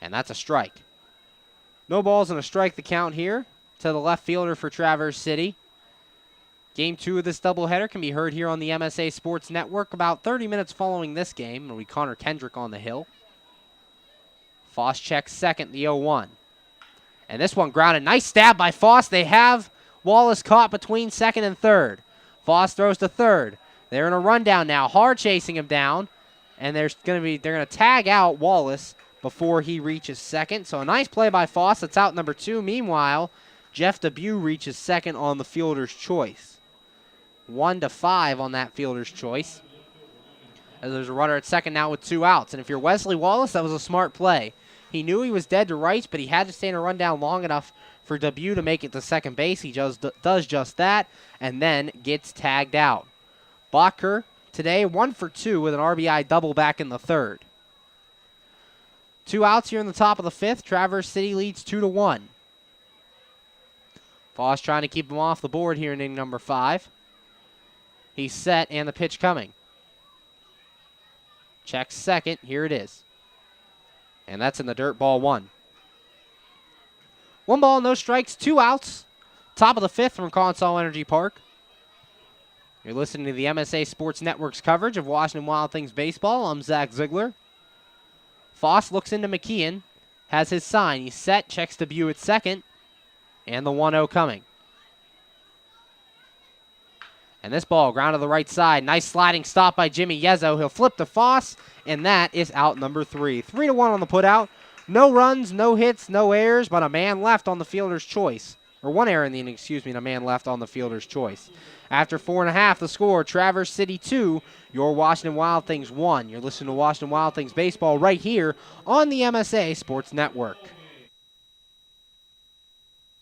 And that's a strike. No balls and a strike, the count here to the left fielder for Traverse City. Game 2 of this doubleheader can be heard here on the MSA Sports Network about 30 minutes following this game. It'll be Connor Kendrick on the hill. Foss checks second, the 0-1. And this one grounded. Nice stab by Foss. They have Wallace caught between second and third. Foss throws to third. They're in a rundown now. Hard chasing him down. And they're going to tag out Wallace before he reaches second. So a nice play by Foss. That's out number 2. Meanwhile, Jeff W reaches second on the fielder's choice. 1-5 on that fielder's choice. As there's a runner at second now with 2 outs. And if you're Wesley Wallace, that was a smart play. He knew he was dead to rights, but he had to stay in a rundown long enough for W to make it to second base. He does just that, and then gets tagged out. Bacher today 1 for 2 with an RBI double back in the 3rd. 2 outs here in the top of the 5th. Traverse City leads 2-1. Foss trying to keep him off the board here in inning number 5. He's set, and the pitch coming. Checks second. Here it is. And that's in the dirt, ball 1. 1 ball, no strikes, 2 outs. Top of the 5th from Consol Energy Park. You're listening to the MSA Sports Network's coverage of Washington Wild Things baseball. I'm Zach Ziegler. Foss looks into McKeon, has his sign. He's set, checks debut at second, and the 1-0 coming. And this ball ground to the right side. Nice sliding stop by Jimmy Yezzo. He'll flip to Foss, and that is out number 3. 3-1 on the putout. No runs, no hits, no errors, but a man left on the fielder's choice. Or 1 error in the inning, and a man left on the fielder's choice. After 4.5, the score, Traverse City 2, your Washington Wild Things 1. You're listening to Washington Wild Things baseball right here on the MSA Sports Network.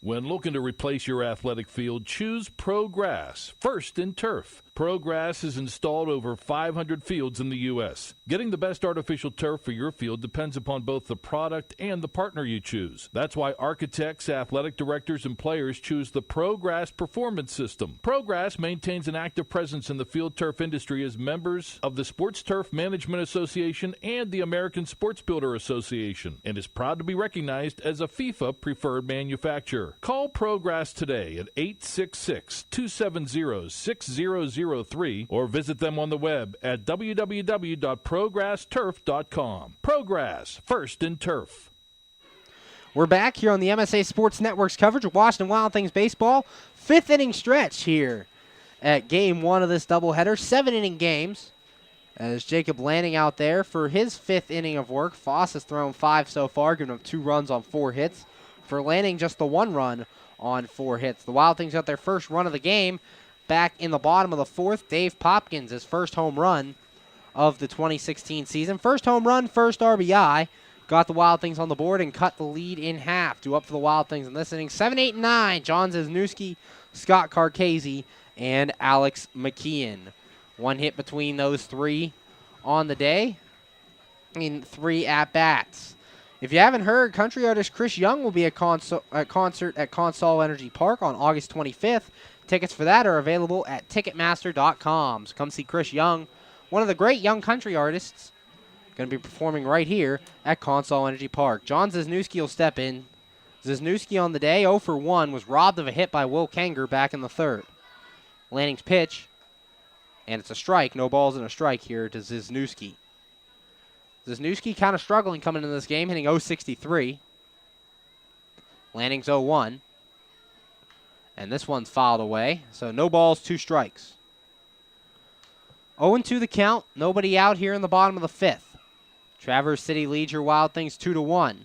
When looking to replace your athletic field, choose ProGrass, first in turf. ProGrass has installed over 500 fields in the U.S. Getting the best artificial turf for your field depends upon both the product and the partner you choose. That's why architects, athletic directors, and players choose the ProGrass Performance System. ProGrass maintains an active presence in the field turf industry as members of the Sports Turf Management Association and the American Sports Builder Association, and is proud to be recognized as a FIFA preferred manufacturer. Call ProGrass today at 866-270-6003 or visit them on the web at www.progressturf.com. ProGrass, first in turf. We're back here on the MSA Sports Network's coverage of Washington Wild Things baseball. 5th inning stretch here at Game 1 of this doubleheader. 7-inning games. As Jacob Lanning out there for his 5th inning of work. Foss has thrown 5 so far, giving him 2 runs on 4 hits. For Lanning, just the 1 run on 4 hits. The Wild Things got their first run of the game back in the bottom of the 4th. Dave Popkins, his first home run of the 2016 season. First home run, first RBI. Got the Wild Things on the board and cut the lead in half. 2 up for the Wild Things in this inning. 7, 8, and 9. John Zizniewski, Scott Carcasey, and Alex McKeon. 1 hit between those 3 on the day in 3 at-bats. If you haven't heard, country artist Chris Young will be at concert at Consol Energy Park on August 25th. Tickets for that are available at Ticketmaster.com. So come see Chris Young, one of the great young country artists, going to be performing right here at Consol Energy Park. John Zizniewski will step in. Zizniewski on the day, 0 for 1, was robbed of a hit by Will Kenger back in the 3rd. Lanning's pitch, and it's a strike. No balls and a strike here to Zizniewski. Zizniewski kind of struggling coming into this game, hitting .063. Lanning's 0-1. And this one's fouled away, so no balls, 2 strikes. 0-2 the count, nobody out here in the bottom of the 5th. Traverse City leads your Wild Things 2-1.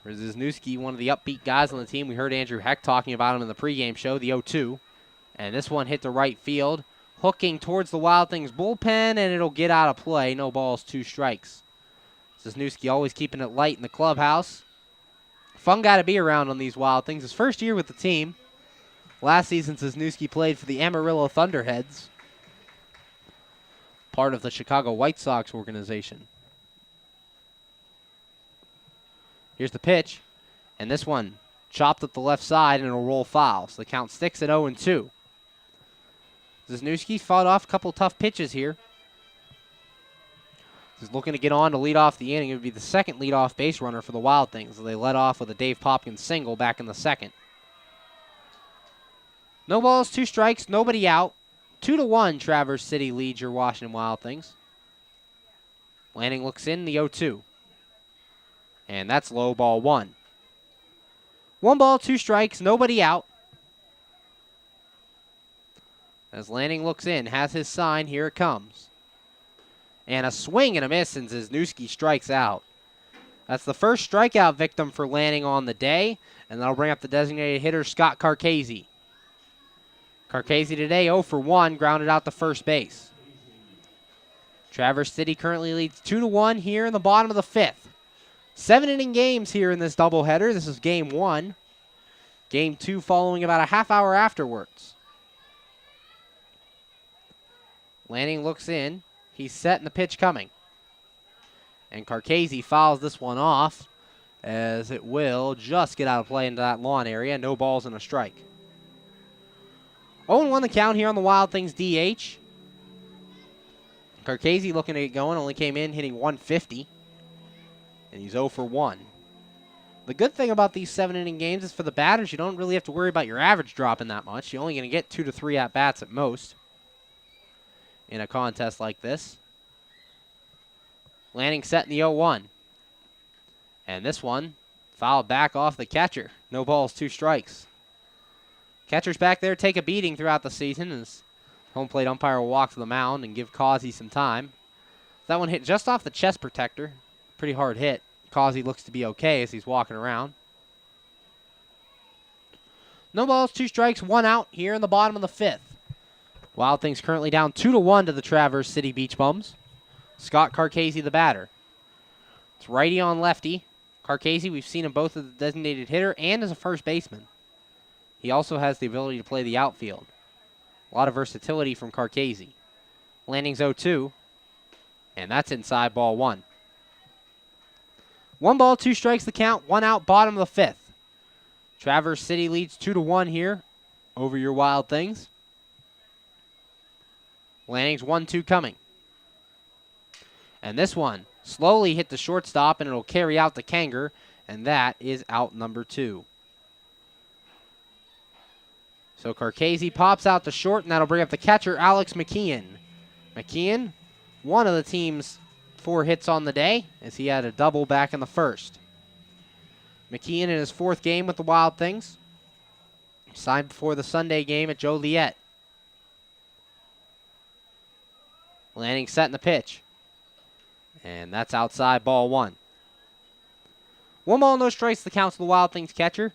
Zizniewski, one of the upbeat guys on the team. We heard Andrew Heck talking about him in the pregame show, the 0-2. And this one hit the right field, hooking towards the Wild Things bullpen, and it'll get out of play. No balls, 2 strikes. Zizniewski always keeping it light in the clubhouse. Fun guy to be around on these Wild Things. His first year with the team. Last season, Zizniewski played for the Amarillo Thunderheads, part of the Chicago White Sox organization. Here's the pitch, and this one chopped up the left side, and it'll roll foul. So the count sticks at 0-2. Zizniewski fought off a couple tough pitches here. He's looking to get on to lead off the inning. It would be the second leadoff base runner for the Wild Things. They led off with a Dave Popkins single back in the 2nd. No balls, 2 strikes, nobody out. 2-1, Traverse City leads your Washington Wild Things. Lanning looks in, the 0-2. And that's low, ball 1. 1 ball, 2 strikes, nobody out. As Lanning looks in, has his sign, here it comes. And a swing and a miss, and Zizniewski strikes out. That's the first strikeout victim for Lanning on the day, and that'll bring up the designated hitter, Scott Carcasey. Carcasey today, 0 for 1, grounded out to first base. Traverse City currently leads 2-1 here in the bottom of the 5th. 7-inning games here in this doubleheader. This is Game 1. Game 2 following about a half hour afterwards. Lanning looks in. He's setting the pitch coming. And Carcasey fouls this one off as it will just get out of play into that lawn area. No balls and a strike. 0-1 the count here on the Wild Things DH. Carcasey looking to get going. Only came in hitting 150. And he's 0 for 1. The good thing about these 7-inning games is for the batters, you don't really have to worry about your average dropping that much. You're only going to get 2 to 3 at-bats at most in a contest like this. Lanning set in the 0-1. And this one fouled back off the catcher. No balls, 2 strikes. Catchers back there take a beating throughout the season as home plate umpire will walk to the mound and give Causey some time. That one hit just off the chest protector. Pretty hard hit. Causey looks to be okay as he's walking around. No balls, 2 strikes, 1 out here in the bottom of the 5th. Wild Things currently down 2-1 to the Traverse City Beach Bums. Scott Carcasey, the batter. It's righty on lefty. Carcasey, we've seen him both as a designated hitter and as a first baseman. He also has the ability to play the outfield. A lot of versatility from Carcasey. Landing's 0-2, and that's inside ball 1. 1 ball, 2 strikes the count, 1 out, bottom of the 5th. Traverse City leads 2-1 here over your Wild Things. Lanning's 1-2 coming. And this one slowly hit the shortstop, and it'll carry out the Kanger, and that is out number 2. So Carcasey pops out to short, and that'll bring up the catcher, Alex McKeon. McKeon, one of the team's 4 hits on the day, as he had a double back in the 1st. McKeon in his 4th game with the Wild Things. Signed before the Sunday game at Joliet. Lanning setting the pitch. And that's outside ball 1. 1 ball, no strikes, the count to the Wild Things catcher.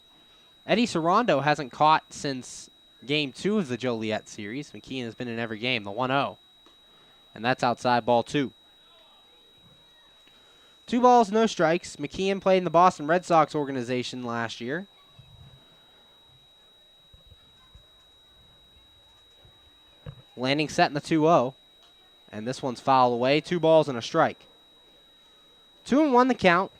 Eddie Sarando hasn't caught since game 2 of the Joliet series. McKeon has been in every game, the 1-0. And that's outside ball 2. 2 balls, no strikes. McKeon played in the Boston Red Sox organization last year. Landing set in the 2-0. And this one's fouled away. 2 balls and a strike. 2-1 the count.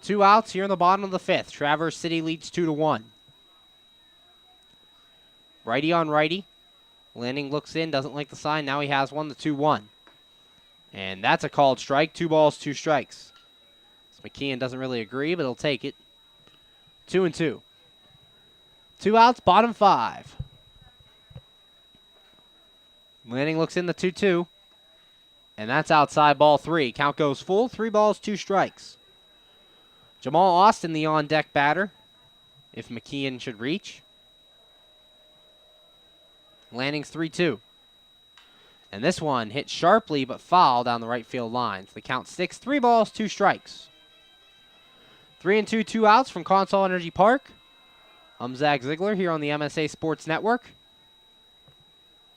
2 outs here in the bottom of the 5th. Traverse City leads 2-1. Righty on righty. Landing looks in, doesn't like the sign. Now he has one, the 2-1. And that's a called strike. 2 balls, 2 strikes. So McKeon doesn't really agree, but he'll take it. 2-2. 2 outs, bottom 5. Landing looks in the 2-2. And that's outside ball 3. Count goes full. 3 balls, 2 strikes. Jamal Austin, the on-deck batter, if McKeon should reach. Landing's 3-2. And this one hit sharply but foul down the right field line. So the count sticks. 3 balls, 2 strikes. 3-2, 2 outs from Consol Energy Park. I'm Zach Ziegler here on the MSA Sports Network.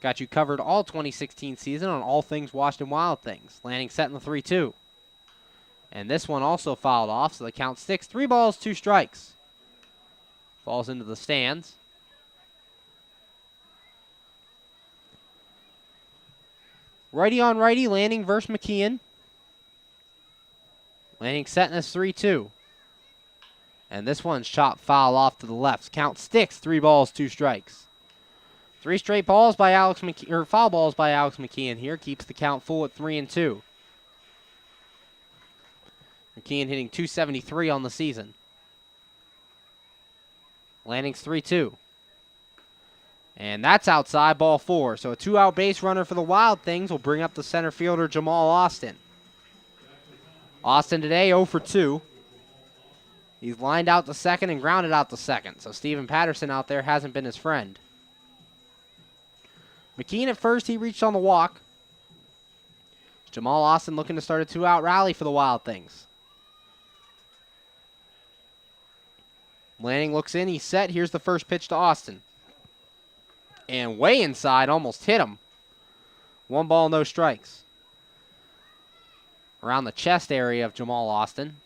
Got you covered all 2016 season on all things Washington Wild Things. Landing set in the 3-2. And this one also fouled off, so the count sticks. 3 balls, 2 strikes. Falls into the stands. Righty on righty, Landing versus McKeon. Landing set in this 3-2. And this one's chopped foul off to the left. Count sticks. 3 balls, 2 strikes. 3 straight balls by Alex McKeon, or foul balls by Alex McKeon here. Keeps the count full at 3-2. McKeon hitting .273 on the season. Landing's 3-2. And that's outside ball 4. So a 2-out base runner for the Wild Things will bring up the center fielder, Jamal Austin. Austin today 0 for 2. He's lined out to second and grounded out to second. So Steven Patterson out there hasn't been his friend. McKeon at first, he reached on the walk. Jamal Austin looking to start a 2-out rally for the Wild Things. Lanning looks in, he's set. Here's the first pitch to Austin. And way inside, almost hit him. 1 ball, no strikes. Around the chest area of Jamal Austin.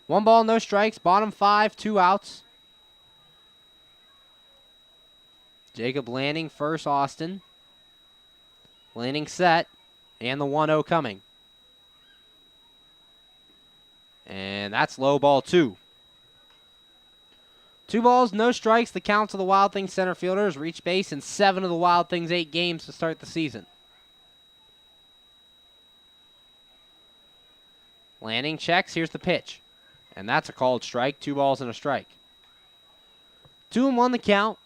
1 ball, no strikes, bottom 5, 2 outs. Jacob Lanning first, Austin. Lanning set, and the 1-0 coming. And that's low ball 2. 2 balls, no strikes. The count to the Wild Things center fielders reached base in 7 of the Wild Things 8 games to start the season. Lanning checks. Here's the pitch. And that's a called strike. 2 balls and a strike. 2-1 the count.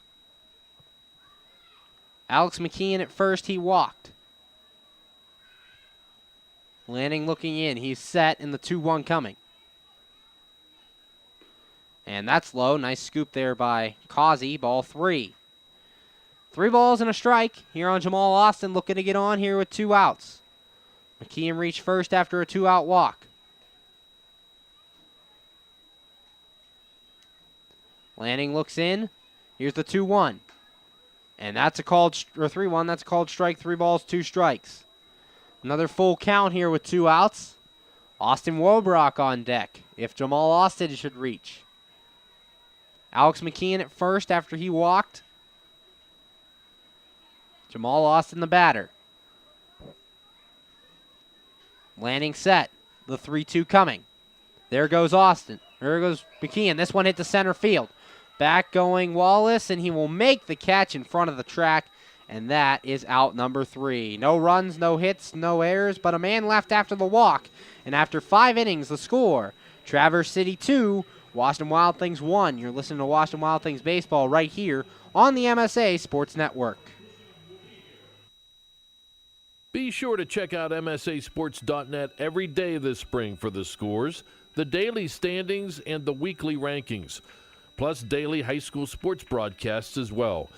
Alex McKeon at first. He walked. Lanning looking in. He's set in the 2-1 coming. And that's low. Nice scoop there by Causey. Ball 3. 3 balls and a strike here on Jamal Austin, looking to get on here with 2 outs. McKeon reached first after a 2-out walk. Lanning looks in. Here's the 2-1. And that's a called, or 3-1, that's a called strike. 3 balls, 2 strikes. Another full count here with 2 outs. Austin Wobrock on deck if Jamal Austin should reach. Alex McKeon at first after he walked. Jamal Austin the batter. Lanning set. The 3-2 coming. There goes Austin. There goes McKeon. This one hit to center field. Back going Wallace, and he will make the catch in front of the track, and that is out number 3. No runs, no hits, no errors, but a man left after the walk. And after 5 innings, the score, Traverse City 2, Washington Wild Things 1. You're listening to Washington Wild Things Baseball right here on the MSA Sports Network. Be sure to check out MSASports.net every day this spring for the scores, the daily standings, and the weekly rankings, plus daily high school sports broadcasts as well.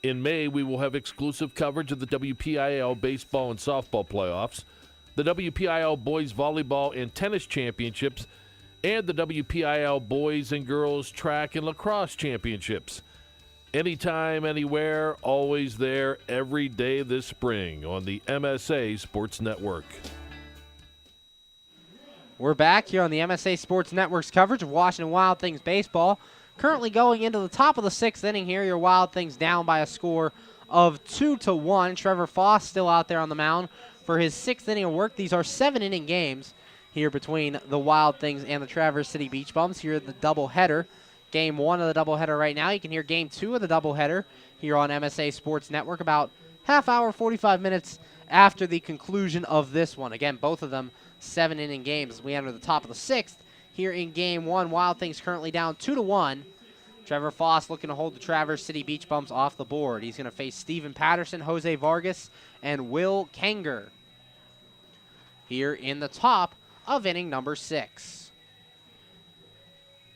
In May, we will have exclusive coverage of the WPIL baseball and softball playoffs, the WPIL boys volleyball and tennis championships, and the WPIL boys and girls track and lacrosse championships. Anytime, anywhere, always there, every day this spring on the MSA Sports Network. We're back here on the MSA Sports Network's coverage of Washington Wild Things baseball. Currently going into the top of the 6th inning here. Your Wild Things down by a score of 2-1. Trevor Foss still out there on the mound for his 6th inning of work. These are 7-inning games here between the Wild Things and the Traverse City Beach Bums here at the doubleheader. Game 1 of the doubleheader right now. You can hear Game 2 of the doubleheader here on MSA Sports Network about half hour, 45 minutes after the conclusion of this one. Again, both of them 7-inning games as we enter the top of the 6th. Here in Game 1, Wild Things currently down 2-1. Trevor Foss looking to hold the Traverse City Beach Bums off the board. He's going to face Steven Patterson, Jose Vargas, and Will Kenger here in the top of inning number 6.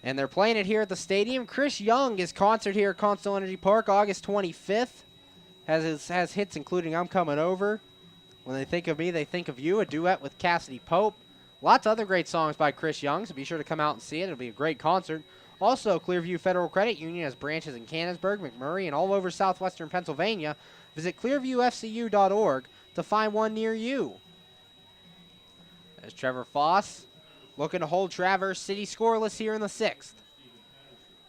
And they're playing it here at the stadium. Chris Young is concert here at Consol Energy Park August 25th. Has hits including I'm Coming Over. When they think of me, they think of you. A duet with Cassidy Pope. Lots of other great songs by Chris Young, so be sure to come out and see it. It'll be a great concert. Also, Clearview Federal Credit Union has branches in Canonsburg, McMurray, and all over southwestern Pennsylvania. Visit clearviewfcu.org to find one near you. There's Trevor Foss looking to hold Traverse City scoreless here in the 6th.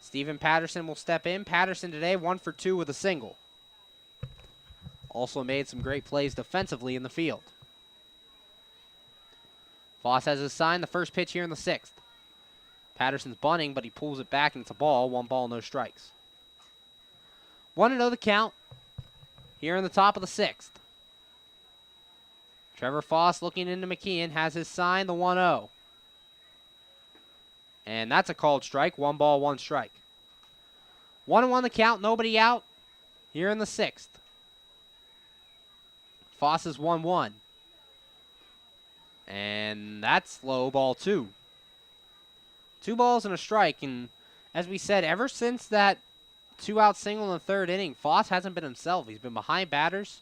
Steven Patterson will step in. Patterson today 1 for 2 with a single. Also made some great plays defensively in the field. Foss has his sign, the first pitch here in the 6th. Patterson's bunting, but he pulls it back and it's a ball. 1 ball, no strikes. 1-0 the count here in the top of the 6th. Trevor Foss looking into McKeon, has his sign, the 1-0. And that's a called strike. 1 ball, 1 strike. 1-1 the count, nobody out here in the 6th. Foss is 1-1. And that's low, ball 2. 2 balls and a strike. And as we said, ever since that 2-out single in the 3rd inning, Foss hasn't been himself. He's been behind batters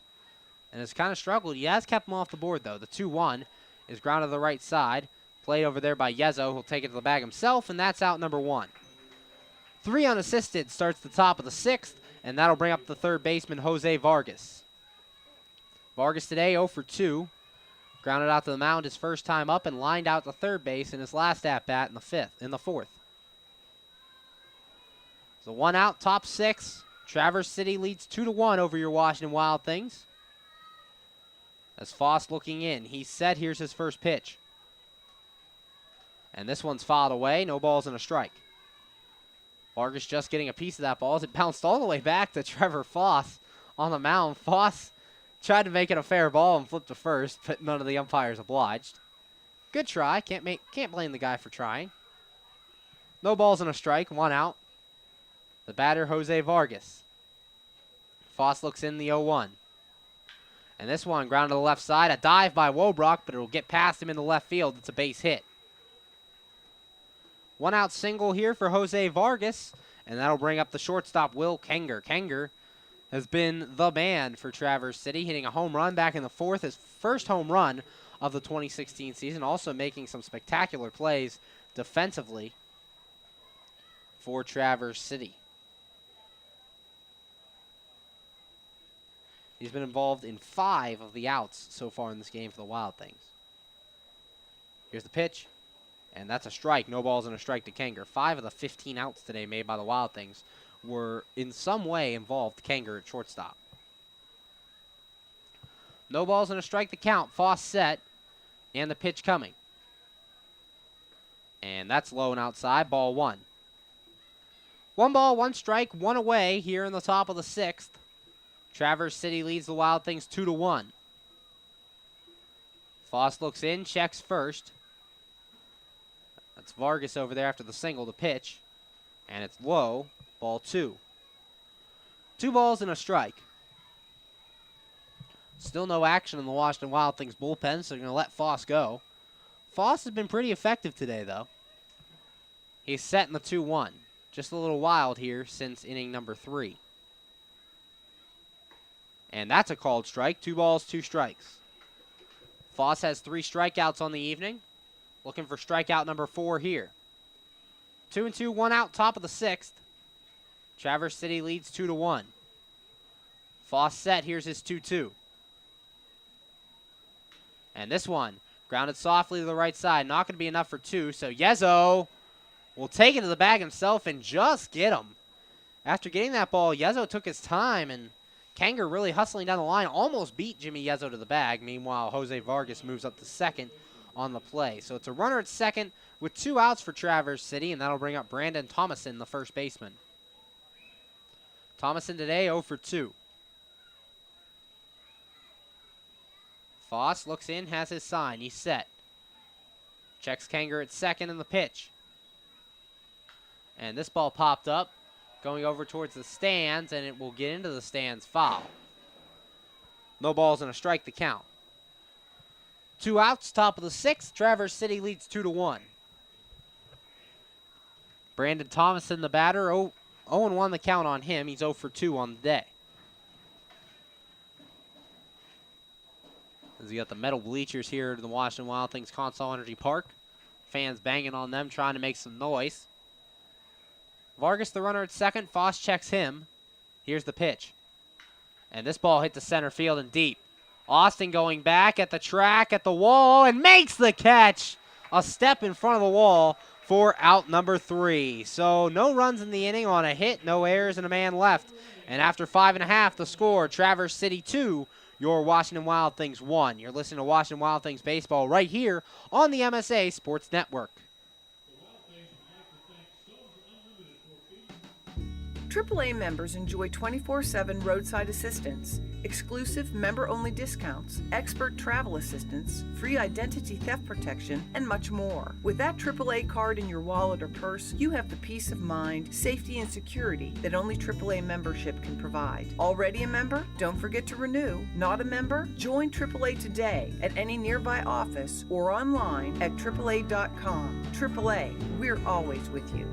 and has kind of struggled. He has kept him off the board, though. The 2-1 is grounded to the right side. Played over there by Yezo. He'll take it to the bag himself, and that's out number 1. 3 unassisted starts the top of the 6th, and that'll bring up the 3rd baseman, Jose Vargas. Vargas today 0 for 2. Grounded out to the mound his first time up and lined out to 3rd base in his last at-bat in the 4th. So 1 out, top 6. Traverse City leads 2-1 over your Washington Wild Things. As Foss looking in. He's set. Here's his first pitch. And this one's fouled away. No balls and a strike. Vargas just getting a piece of that ball as it bounced all the way back to Trevor Foss on the mound. Foss tried to make it a fair ball and flipped to first, but none of the umpires obliged. Good try. Can't blame the guy for trying. No balls and a strike. 1 out. The batter, Jose Vargas. Foss looks in the 0-1. And this one ground to the left side. A dive by Wobrock, but it'll get past him in the left field. It's a base hit. One-out single here for Jose Vargas, and that'll bring up the shortstop, Will Kenger. Kenger has been the man for Traverse City, hitting a home run back in the fourth, his first home run of the 2016 season, also making some spectacular plays defensively for Traverse City. He's been involved in 5 of the outs so far in this game for the Wild Things. Here's the pitch, and that's a strike. No balls and a strike to Kenger. 5 of the 15 outs today made by the Wild Things were in some way involved Kenger at shortstop. No balls and a strike to count. Foss set, and the pitch coming. And that's low and outside, ball 1. 1 ball, 1 strike, 1 away here in the top of the 6th. Traverse City leads the Wild Things 2-1. Foss looks in, checks first. That's Vargas over there after the single to pitch. And it's low, ball 2. 2 balls and a strike. Still no action in the Washington Wild Things bullpen, so they're going to let Foss go. Foss has been pretty effective today, though. He's set in the 2-1. Just a little wild here since inning number 3. And that's a called strike. 2 balls, 2 strikes. Foss has 3 strikeouts on the evening. Looking for strikeout number 4 here. 2-2, 1 out, top of the 6th. Traverse City leads 2-1. Foss set, here's his 2-2. And this one, grounded softly to the right side. Not going to be enough for 2, so Yezzo will take it to the bag himself and just get him. After getting that ball, Yezzo took his time, and Kenger really hustling down the line, almost beat Jimmy Yezzo to the bag. Meanwhile, Jose Vargas moves up to second on the play. So it's a runner at second with 2 outs for Traverse City, and that'll bring up Brandon Thomason, the first baseman. Thomason today 0 for 2. Foss looks in, has his sign. He's set. Checks Kenger at second in the pitch. And this ball popped up, going over towards the stands, and it will get into the stands, foul. No balls and a strike to count. 2 outs, top of the 6th. Traverse City leads 2-1. Brandon Thomason, the batter, 0-1 the count on him. He's 0 for 2 on the day. As you got the metal bleachers here at the Washington Wild Things Consol Energy Park. Fans banging on them, trying to make some noise. Vargas, the runner at second. Foss checks him. Here's the pitch. And this ball hit the center field and deep. Austin going back at the track, at the wall, and makes the catch. A step in front of the wall for out number 3. So no runs in the inning on a hit, no errors, and a man left. And after 5.5, the score, Traverse City 2, your Washington Wild Things 1. You're listening to Washington Wild Things baseball right here on the MSA Sports Network. AAA members enjoy 24/7 roadside assistance, exclusive member-only discounts, expert travel assistance, free identity theft protection, and much more. With that AAA card in your wallet or purse, you have the peace of mind, safety, and security that only AAA membership can provide. Already a member? Don't forget to renew. Not a member? Join AAA today at any nearby office or online at AAA.com. AAA, we're always with you.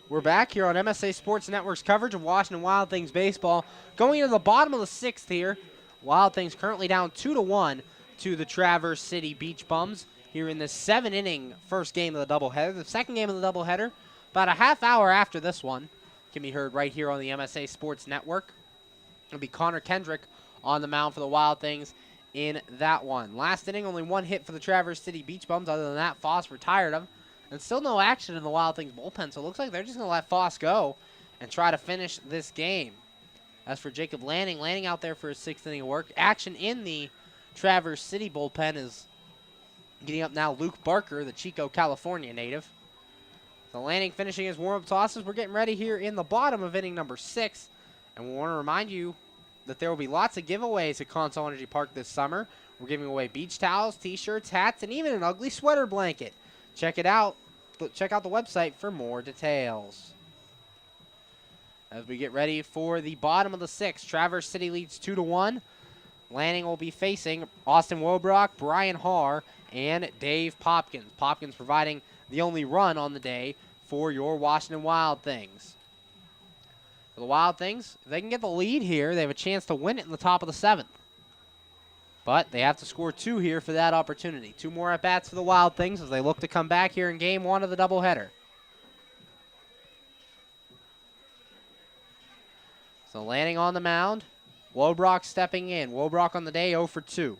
We're back here on MSA Sports Network's coverage of Washington Wild Things baseball. Going into the bottom of the 6th here, Wild Things currently down 2-1 to the Traverse City Beach Bums here in this 7-inning first game of the doubleheader. The second game of the doubleheader, about a half hour after this one, can be heard right here on the MSA Sports Network. It'll be Connor Kendrick on the mound for the Wild Things in that one. Last inning, only 1 hit for the Traverse City Beach Bums. Other than that, Foss retired him. And still no action in the Wild Things bullpen, so it looks like they're just going to let Foss go and try to finish this game. As for Jacob Lanning out there for his 6th inning of work. Action in the Traverse City bullpen is getting up now Luke Barker, the Chico, California native. So Lanning finishing his warm-up tosses. We're getting ready here in the bottom of inning number 6. And we want to remind you that there will be lots of giveaways at Consol Energy Park this summer. We're giving away beach towels, t-shirts, hats, and even an ugly sweater blanket. Check it out. Check out the website for more details. As we get ready for the bottom of the 6th, Traverse City leads 2-1. Lanning will be facing Austin Wobrock, Brian Haar, and Dave Popkins. Popkins providing the only run on the day for your Washington Wild Things. For the Wild Things, if they can get the lead here, they have a chance to win it in the top of the 7th. But they have to score 2 here for that opportunity. 2 more at-bats for the Wild Things as they look to come back here in Game 1 of the doubleheader. So Lanning on the mound. Wobrock stepping in. Wobrock on the day 0 for 2.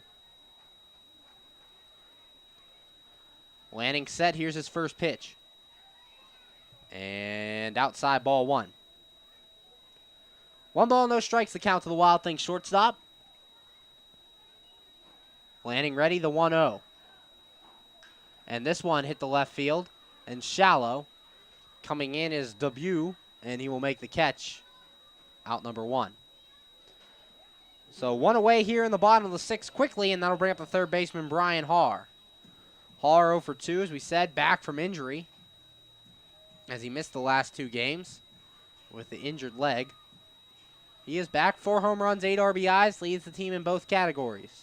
Lanning set. Here's his first pitch. And outside, ball 1. 1 ball, no strikes, the count to the Wild Things shortstop. Lanning ready, the 1-0. And this one hit the left field and shallow. Coming in is debut, and he will make the catch. Out number 1. So 1 away here in the bottom of the 6th quickly, and that'll bring up the third baseman, Brian Haar. Haar 0 for 2, as we said, back from injury, as he missed the last 2 games with the injured leg. He is back, 4 home runs, 8 RBIs, leads the team in both categories.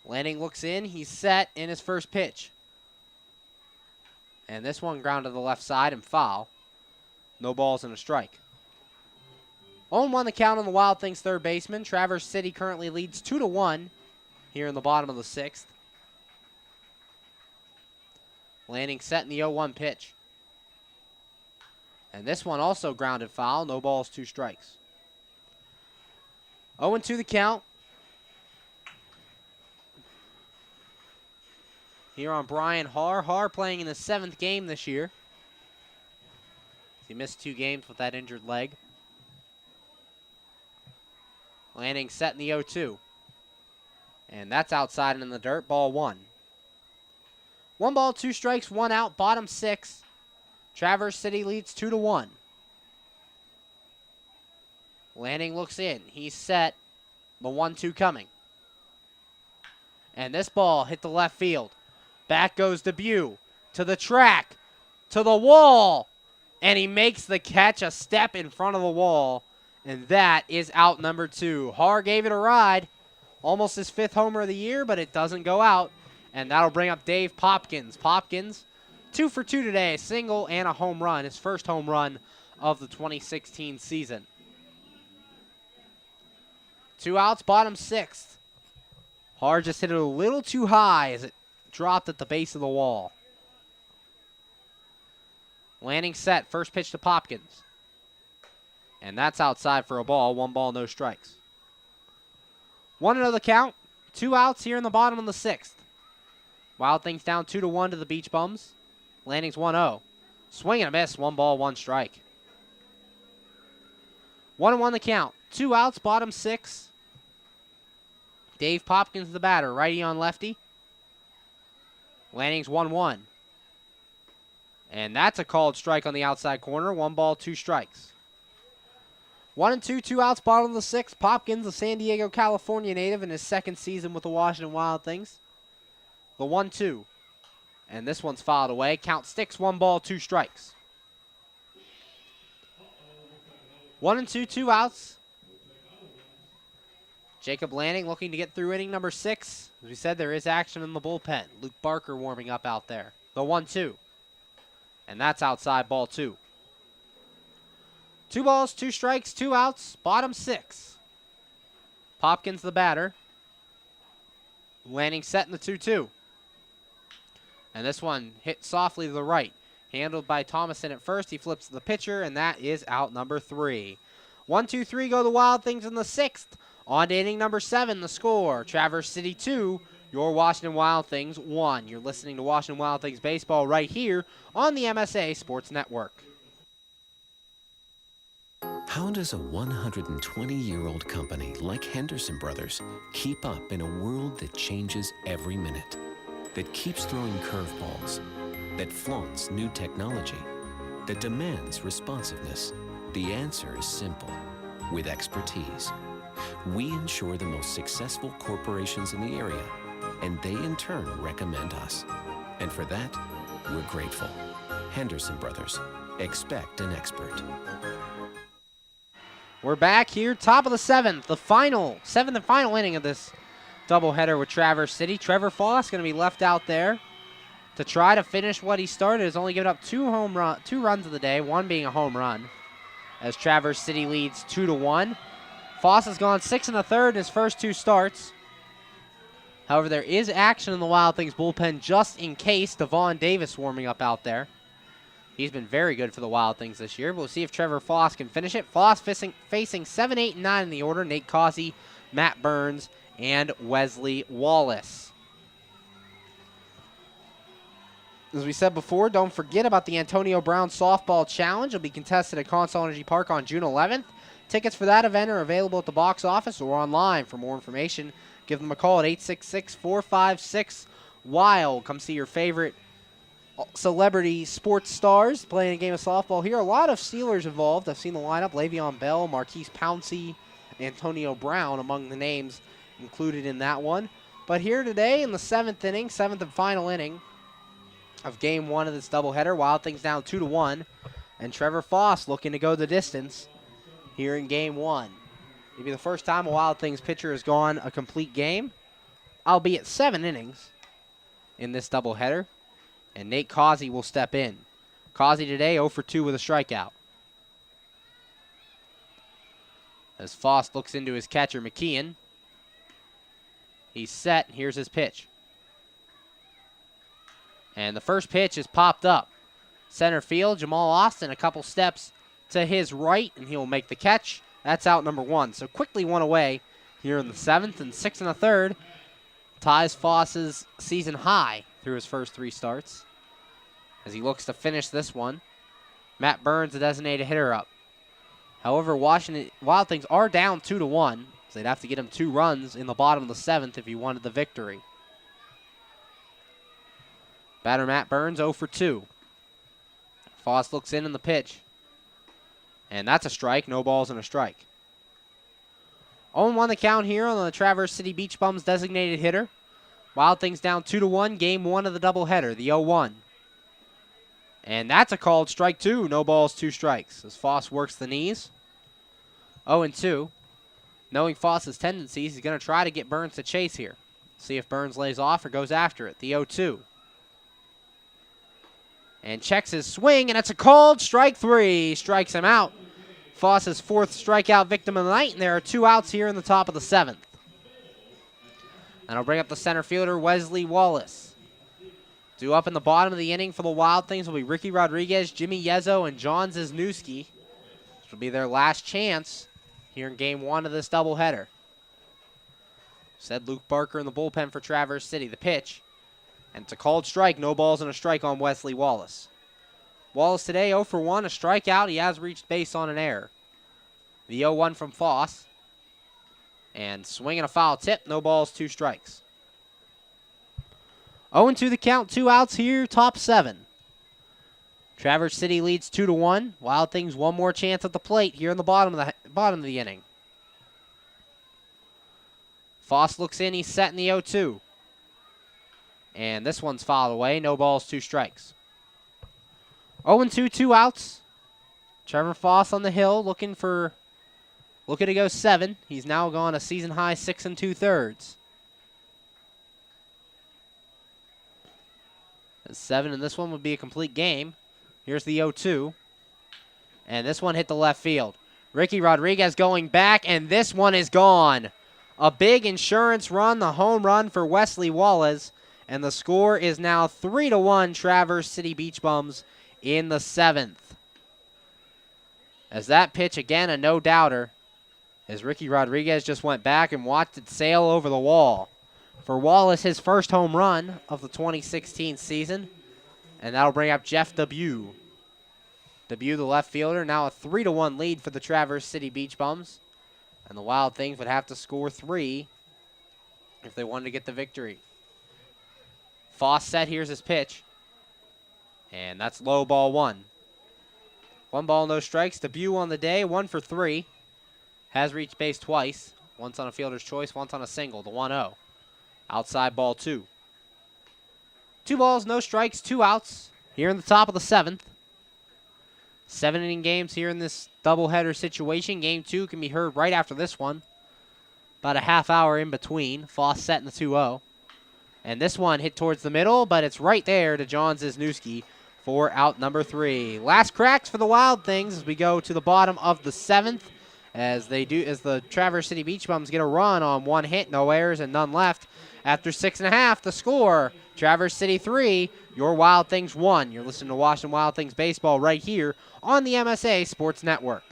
Lanning looks in, he's set in his first pitch. And this one ground to the left side and foul. No balls and a strike. 0-1 the count on the Wild Things third baseman. Traverse City currently leads 2-1 here in the bottom of the 6th. Lanning set in the 0-1 pitch. And this one also grounded foul. No balls, 2 strikes. 0-2 the count. Here on Brian Haar. Haar playing in the 7th game this year. He missed 2 games with that injured leg. Lanning set in the 0-2. And that's outside and in the dirt. Ball 1. 1 ball, 2 strikes, 1 out. Bottom 6. Traverse City leads 2-1. Lanning looks in. He's set. The 1-2 coming. And this ball hit the left field. Back goes debut. To the track. To the wall. And he makes the catch a step in front of the wall. And that is out number 2. Haar gave it a ride. Almost his 5th homer of the year, but it doesn't go out. And that'll bring up Dave Popkins. Popkins, 2 for 2 today. A single and a home run. His first home run of the 2016 season. 2 outs, bottom 6th. Haar just hit it a little too high as it dropped at the base of the wall. Lanning set. First pitch to Popkins. And that's outside for a ball. 1 ball, no strikes. 1-0 the count. 2 outs here in the bottom of the 6th. Wild Things down 2-1 to the Beach Bums. Lanning's 1-0. Swing and a miss. 1 ball, 1 strike. 1-1 the count. 2 outs, bottom 6. Dave Popkins the batter. Righty on lefty. Lanning's 1-1. And that's a called strike on the outside corner. 1 ball, 2 strikes. 1-2, 2 outs, bottom of the 6th. Popkins, a San Diego, California native in his 2nd season with the Washington Wild Things. The 1-2. And this one's fouled away. Count sticks, 1 ball, 2 strikes. 1-2, 2 outs. Jacob Lanning looking to get through inning number 6. As we said, there is action in the bullpen. Luke Barker warming up out there. The 1-2. And that's outside, ball 2. 2 balls, 2 strikes, 2 outs, bottom 6. Popkins the batter. Lanning set in the 2-2. And this one hit softly to the right. Handled by Thomason at first. He flips to the pitcher, and that is out number 3. 1-2-3 go the Wild Things in the 6th. On to inning number 7, the score. Traverse City 2, your Washington Wild Things 1. You're listening to Washington Wild Things baseball right here on the MSA Sports Network. How does a 120-year-old company like Henderson Brothers keep up in a world that changes every minute, that keeps throwing curveballs, that flaunts new technology, that demands responsiveness? The answer is simple. With expertise. We insure the most successful corporations in the area, and they in turn recommend us. And for that, we're grateful. Henderson Brothers. Expect an expert. We're back here, top of the 7th, the 7th and final inning of this doubleheader with Traverse City. Trevor Foss going to be left out there to try to finish what he started. Has only given up two runs of the day, one being a home run, as Traverse City leads 2-1. Foss has gone 6 1/3 in his first 2 starts. However, there is action in the Wild Things bullpen just in case. Devon Davis warming up out there. He's been very good for the Wild Things this year. We'll see if Trevor Foss can finish it. Foss facing 7, 8, and 9 in the order. Nate Causey, Matt Burns, and Wesley Wallace. As we said before, don't forget about the Antonio Brown Softball Challenge. It'll be contested at Consol Energy Park on June 11th. Tickets for that event are available at the box office or online. For more information, give them a call at 866-456-WILD. Come see your favorite celebrity sports stars playing a game of softball here. A lot of Steelers involved. I've seen the lineup. Le'Veon Bell, Marquise Pouncey, Antonio Brown among the names included in that one. But here today in the 7th inning, 7th and final inning of Game 1 of this doubleheader, Wild Things down 2-1, and Trevor Foss looking to go the distance here in Game 1. Maybe the first time a Wild Things pitcher has gone a complete game, albeit 7 innings in this doubleheader, and Nate Causey will step in. Causey today 0 for 2 with a strikeout. As Foss looks into his catcher, McKeon. He's set. Here's his pitch. And the first pitch is popped up. Center field, Jamal Austin a couple steps to his right, and he'll make the catch. That's out number 1. So quickly 1 away here in the 7th, and 6 1/3 ties Foss's season high through his first 3 starts. As he looks to finish this one, Matt Burns, the designated hitter, up. However, Washington Wild Things are down 2-1, so they'd have to get him 2 runs in the bottom of the 7th if he wanted the victory. Batter Matt Burns 0 for 2. Foss looks in the pitch. And that's a strike. No balls and a strike. 0-1 the count here on the Traverse City Beach Bums designated hitter. Wild Things down 2-1. Game 1 of the doubleheader, the 0-1. And that's a called strike 2. No balls, 2 strikes. As Foss works the knees. 0-2. Knowing Foss's tendencies, he's going to try to get Burns to chase here. See if Burns lays off or goes after it. The 0-2. And checks his swing, and it's a called strike 3. Strikes him out. Foss's 4th strikeout victim of the night, and there are 2 outs here in the top of the 7th. And I'll bring up the center fielder, Wesley Wallace. Due up in the bottom of the inning for the Wild Things will be Ricky Rodriguez, Jimmy Yezzo, and John Zizniewski. This will be their last chance here in Game 1 of this doubleheader. Said Luke Barker in the bullpen for Traverse City. The pitch. And it's a called strike. No balls and a strike on Wesley Wallace. Wallace today 0 for 1, a strikeout. He has reached base on an error. The 0-1 from Foss. And swinging a foul tip. No balls, 2 strikes. 0-2 the count. 2 outs here. Top 7. Traverse City leads 2-1. Wild Things 1 more chance at the plate here in the bottom of the inning. Foss looks in. He's set in the 0-2. And this one's fouled away. No balls, 2 strikes. 0-2, 2 outs. Trevor Foss on the hill looking to go 7. He's now gone a season high 6 2/3. 7 in this one would be a complete game. Here's the 0-2. And this one hit the left field. Ricky Rodriguez going back, and this one is gone. A big insurance run, the home run for Wesley Wallace. And the score is now 3-1 Traverse City Beach Bums in the 7th. As that pitch, again, a no-doubter, as Ricky Rodriguez just went back and watched it sail over the wall. For Wallace, his first home run of the 2016 season. And that'll bring up Jeff Debut. Debut, the left fielder, now a 3-1 lead for the Traverse City Beach Bums. And the Wild Things would have to score 3 if they wanted to get the victory. Foss set, here's his pitch. And that's low, ball 1. 1 ball, no strikes. Debut on the day, 1 for 3. Has reached base twice. Once on a fielder's choice, once on a single, the 1-0. Outside ball 2. 2 balls, no strikes, 2 outs here in the top of the 7th. 7-inning games here in this doubleheader situation. Game 2 can be heard right after this one. about a half hour in between. Foss setting the 2-0. And this one hit towards the middle, but it's right there to John Zizniewski for out number 3. Last cracks for the Wild Things as we go to the bottom of the 7th. As the Traverse City Beach Bums get a run on 1 hit, no errors, and none left. After 6.5, the score, Traverse City 3, your Wild Things 1. You're listening to Washington Wild Things baseball right here on the MSA Sports Network.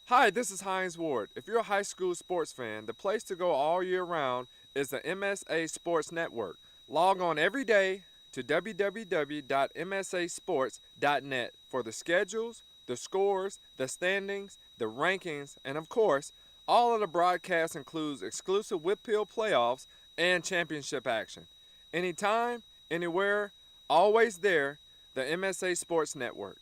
Hi, this is Hines Ward. If you're a high school sports fan, the place to go all year round is the MSA Sports Network. Log on every day to www.msasports.net for the schedules, the scores, the standings, the rankings, and of course, all of the broadcasts includes exclusive Whitfield playoffs and championship action. Anytime, anywhere, always there, the MSA Sports Network.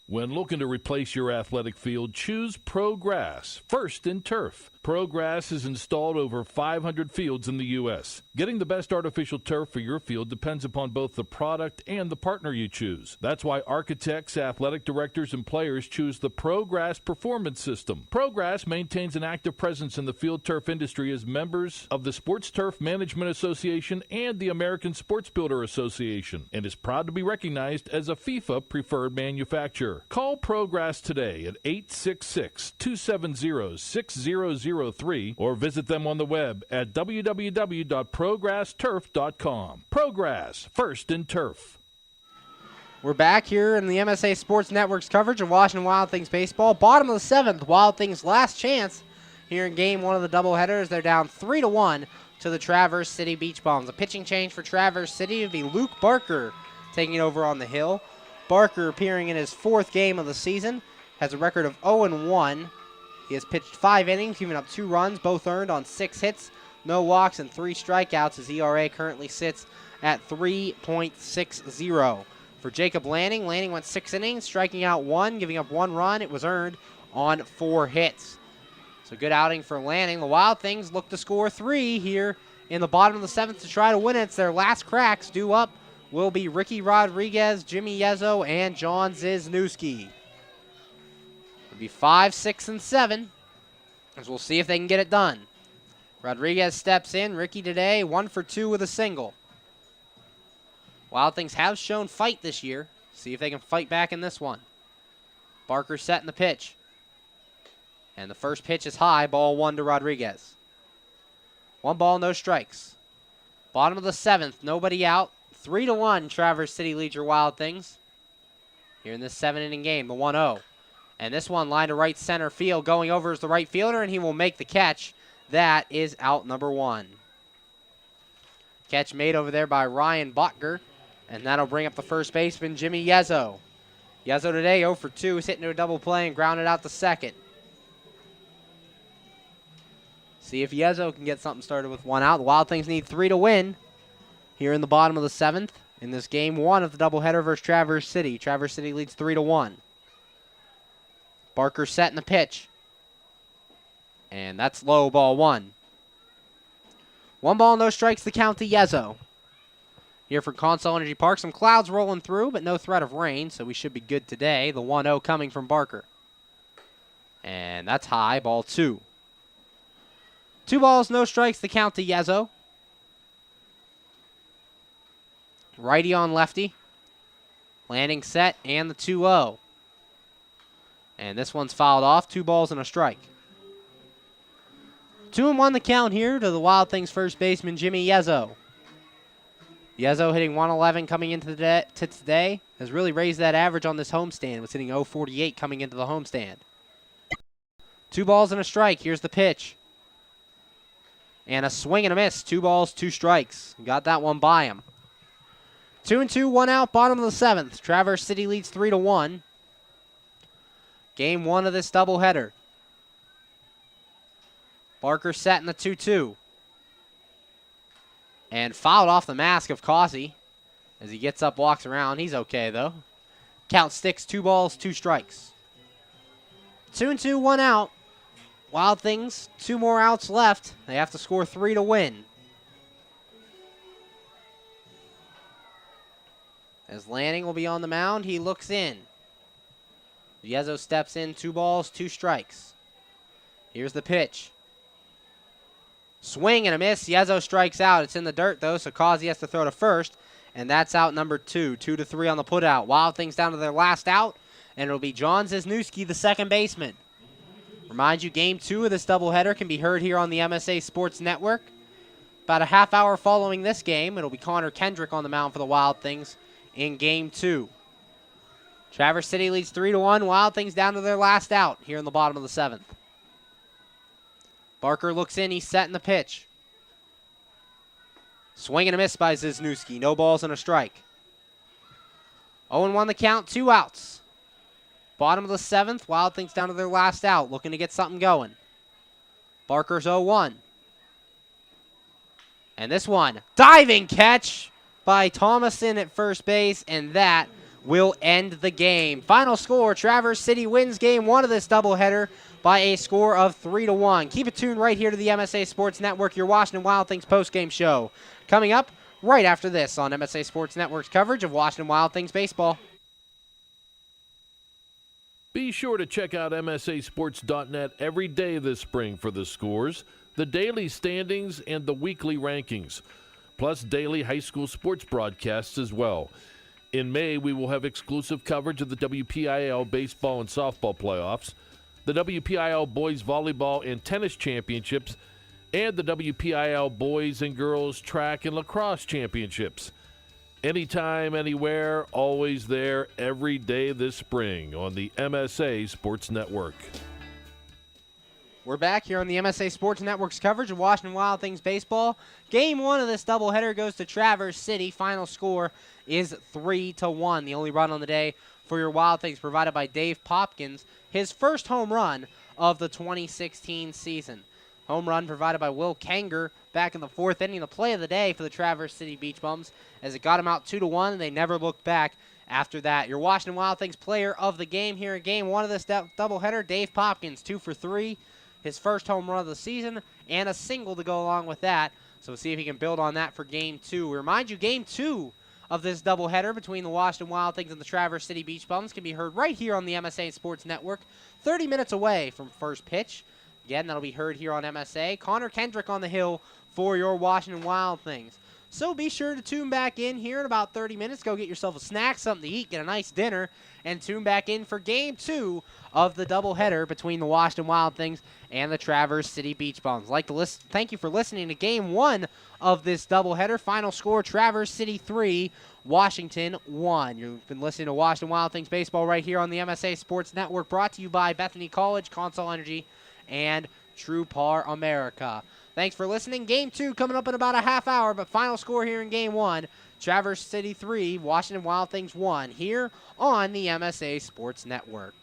When looking to replace your athletic field, choose ProGrass, first in turf. ProGrass has installed over 500 fields in the U.S. Getting the best artificial turf for your field depends upon both the product and the partner you choose. That's why architects, athletic directors, and players choose the ProGrass Performance System. ProGrass maintains an active presence in the field turf industry as members of the Sports Turf Management Association and the American Sports Builder Association, and is proud to be recognized as a FIFA preferred manufacturer. Call ProGrass today at 866-270-6003 or visit them on the web at www.progressturf.com. ProGrass, first in turf. We're back here in the MSA Sports Network's coverage of Washington Wild Things baseball. Bottom of the 7th, Wild Things' last chance here in game 1 of the doubleheaders. They're down 3-1 to the Traverse City Beach Bums. A pitching change for Traverse City would be Luke Barker taking it over on the hill. Barker appearing in his 4th game of the season, has a record of 0-1. He has pitched 5 innings, giving up 2 runs, both earned on 6 hits, no walks, and 3 strikeouts. His ERA currently sits at 3.60. For Jacob Lanning, Lanning went 6 innings, striking out 1, giving up 1 run. It was earned on 4 hits. So good outing for Lanning. The Wild Things look to score 3 here in the bottom of the 7th to try to win it. It's their last cracks due up will be Ricky Rodriguez, Jimmy Yezzo, and John Zizniewski. It'll be 5, 6, and 7, as we'll see if they can get it done. Rodriguez steps in. Ricky today, 1 for 2 with a single. Wild Things have shown fight this year. See if they can fight back in this one. Barker setting the pitch. And the first pitch is high, ball 1 to Rodriguez. 1 ball, no strikes. Bottom of the 7th, nobody out. 3-1, Traverse City leads your Wild Things here in this 7-inning game, the 1-0. And this one lined to right center field. Going over is the right fielder, and he will make the catch. That is out number 1. Catch made over there by Ryan Botker, and that'll bring up the first baseman, Jimmy Yezzo. Yezzo today 0 for 2, is hitting to a double play and grounded out to second. See if Yezzo can get something started with 1 out. The Wild Things need 3 to win here in the bottom of the 7th in this game 1 of the doubleheader versus Traverse City. Traverse City leads 3-1. Barker setting the pitch. And that's low, ball 1. 1 ball, no strikes, the count to Yezzo. Here for Consol Energy Park, some clouds rolling through, but no threat of rain, so we should be good today. The 1-0 coming from Barker. And that's high, ball 2. 2 balls, no strikes, the count to Yezzo. Righty on lefty. Landing set and the 2-0. And this one's fouled off. 2 balls and a strike. 2-1 the count here to the Wild Things first baseman, Jimmy Yezzo. Yezzo hitting 111 coming into today. Has really raised that average on this homestand. Was hitting 048 coming into the homestand. 2 balls and a strike. Here's the pitch. And a swing and a miss. 2 balls, 2 strikes. Got that one by him. 2-2, 1 out, bottom of the 7th. Traverse City leads 3-1. Game 1 of this doubleheader. Barker setting the 2-2. And fouled off the mask of Causey as he gets up, walks around. He's okay, though. Count sticks, 2 balls, 2 strikes. 2-2, 1 out. Wild Things, 2 more outs left. They have to score 3 to win. As Lanning will be on the mound, he looks in. Yezo steps in, 2 balls, 2 strikes. Here's the pitch. Swing and a miss. Yezo strikes out. It's in the dirt, though, so Causey has to throw to first, and that's out number 2. 2-3 on the putout. Wild Things down to their last out, and it'll be John Zizniewski, the second baseman. Remind you, Game 2 of this doubleheader can be heard here on the MSA Sports Network. About a half hour following this game, it'll be Connor Kendrick on the mound for the Wild Things in Game 2. Traverse City leads 3-1. Wild Things down to their last out here in the bottom of the 7th. Barker looks in. He's setting the pitch. Swing and a miss by Zizniewski. No balls and a strike. 0-1 the count. 2 outs. Bottom of the 7th. Wild Things down to their last out. Looking to get something going. Barker's 0-1. And this one. Diving catch by Thomason at first base. And that will end the game. Final score. Traverse City wins Game 1 of this doubleheader by a score of 3-1. Keep it tuned right here to the MSA Sports Network, your Washington Wild Things postgame show. Coming up right after this on MSA Sports Network's coverage of Washington Wild Things baseball. Be sure to check out MSASports.net every day this spring for the scores, the daily standings, and the weekly rankings, plus daily high school sports broadcasts as well. In May, we will have exclusive coverage of the WPIAL baseball and softball playoffs, the WPIAL boys volleyball and tennis championships, and the WPIAL boys and girls track and lacrosse championships. Anytime, anywhere, always there, every day this spring on the MSA Sports Network. We're back here on the MSA Sports Network's coverage of Washington Wild Things baseball. Game 1 of this doubleheader goes to Traverse City. Final score is 3-1. The only run on the day for your Wild Things provided by Dave Popkins, his first home run of the 2016 season. Home run provided by Will Kanger back in the 4th inning, the play of the day for the Traverse City Beach Bums, as it got him out 2-1, and they never looked back after that. Your Washington Wild Things player of the game here in Game 1 of this doubleheader, Dave Popkins, 2 for 3, his first home run of the season, and a single to go along with that. So we'll see if he can build on that for Game 2. We remind you, Game 2 of this doubleheader between the Washington Wild Things and the Traverse City Beach Bums can be heard right here on the MSA Sports Network, 30 minutes away from first pitch. Again, that'll be heard here on MSA. Connor Kendrick on the hill for your Washington Wild Things. So be sure to tune back in here in about 30 minutes. Go get yourself a snack, something to eat, get a nice dinner, and tune back in for Game 2 of the doubleheader between the Washington Wild Things and the Traverse City Beach Bums. Thank you for listening to Game 1 of this doubleheader. Final score, Traverse City 3, Washington 1. You've been listening to Washington Wild Things baseball right here on the MSA Sports Network, brought to you by Bethany College, Consol Energy, and True Par America. Thanks for listening. Game 2 coming up in about a half hour, but final score here in Game 1, Traverse City 3, Washington Wild Things 1, here on the MSA Sports Network.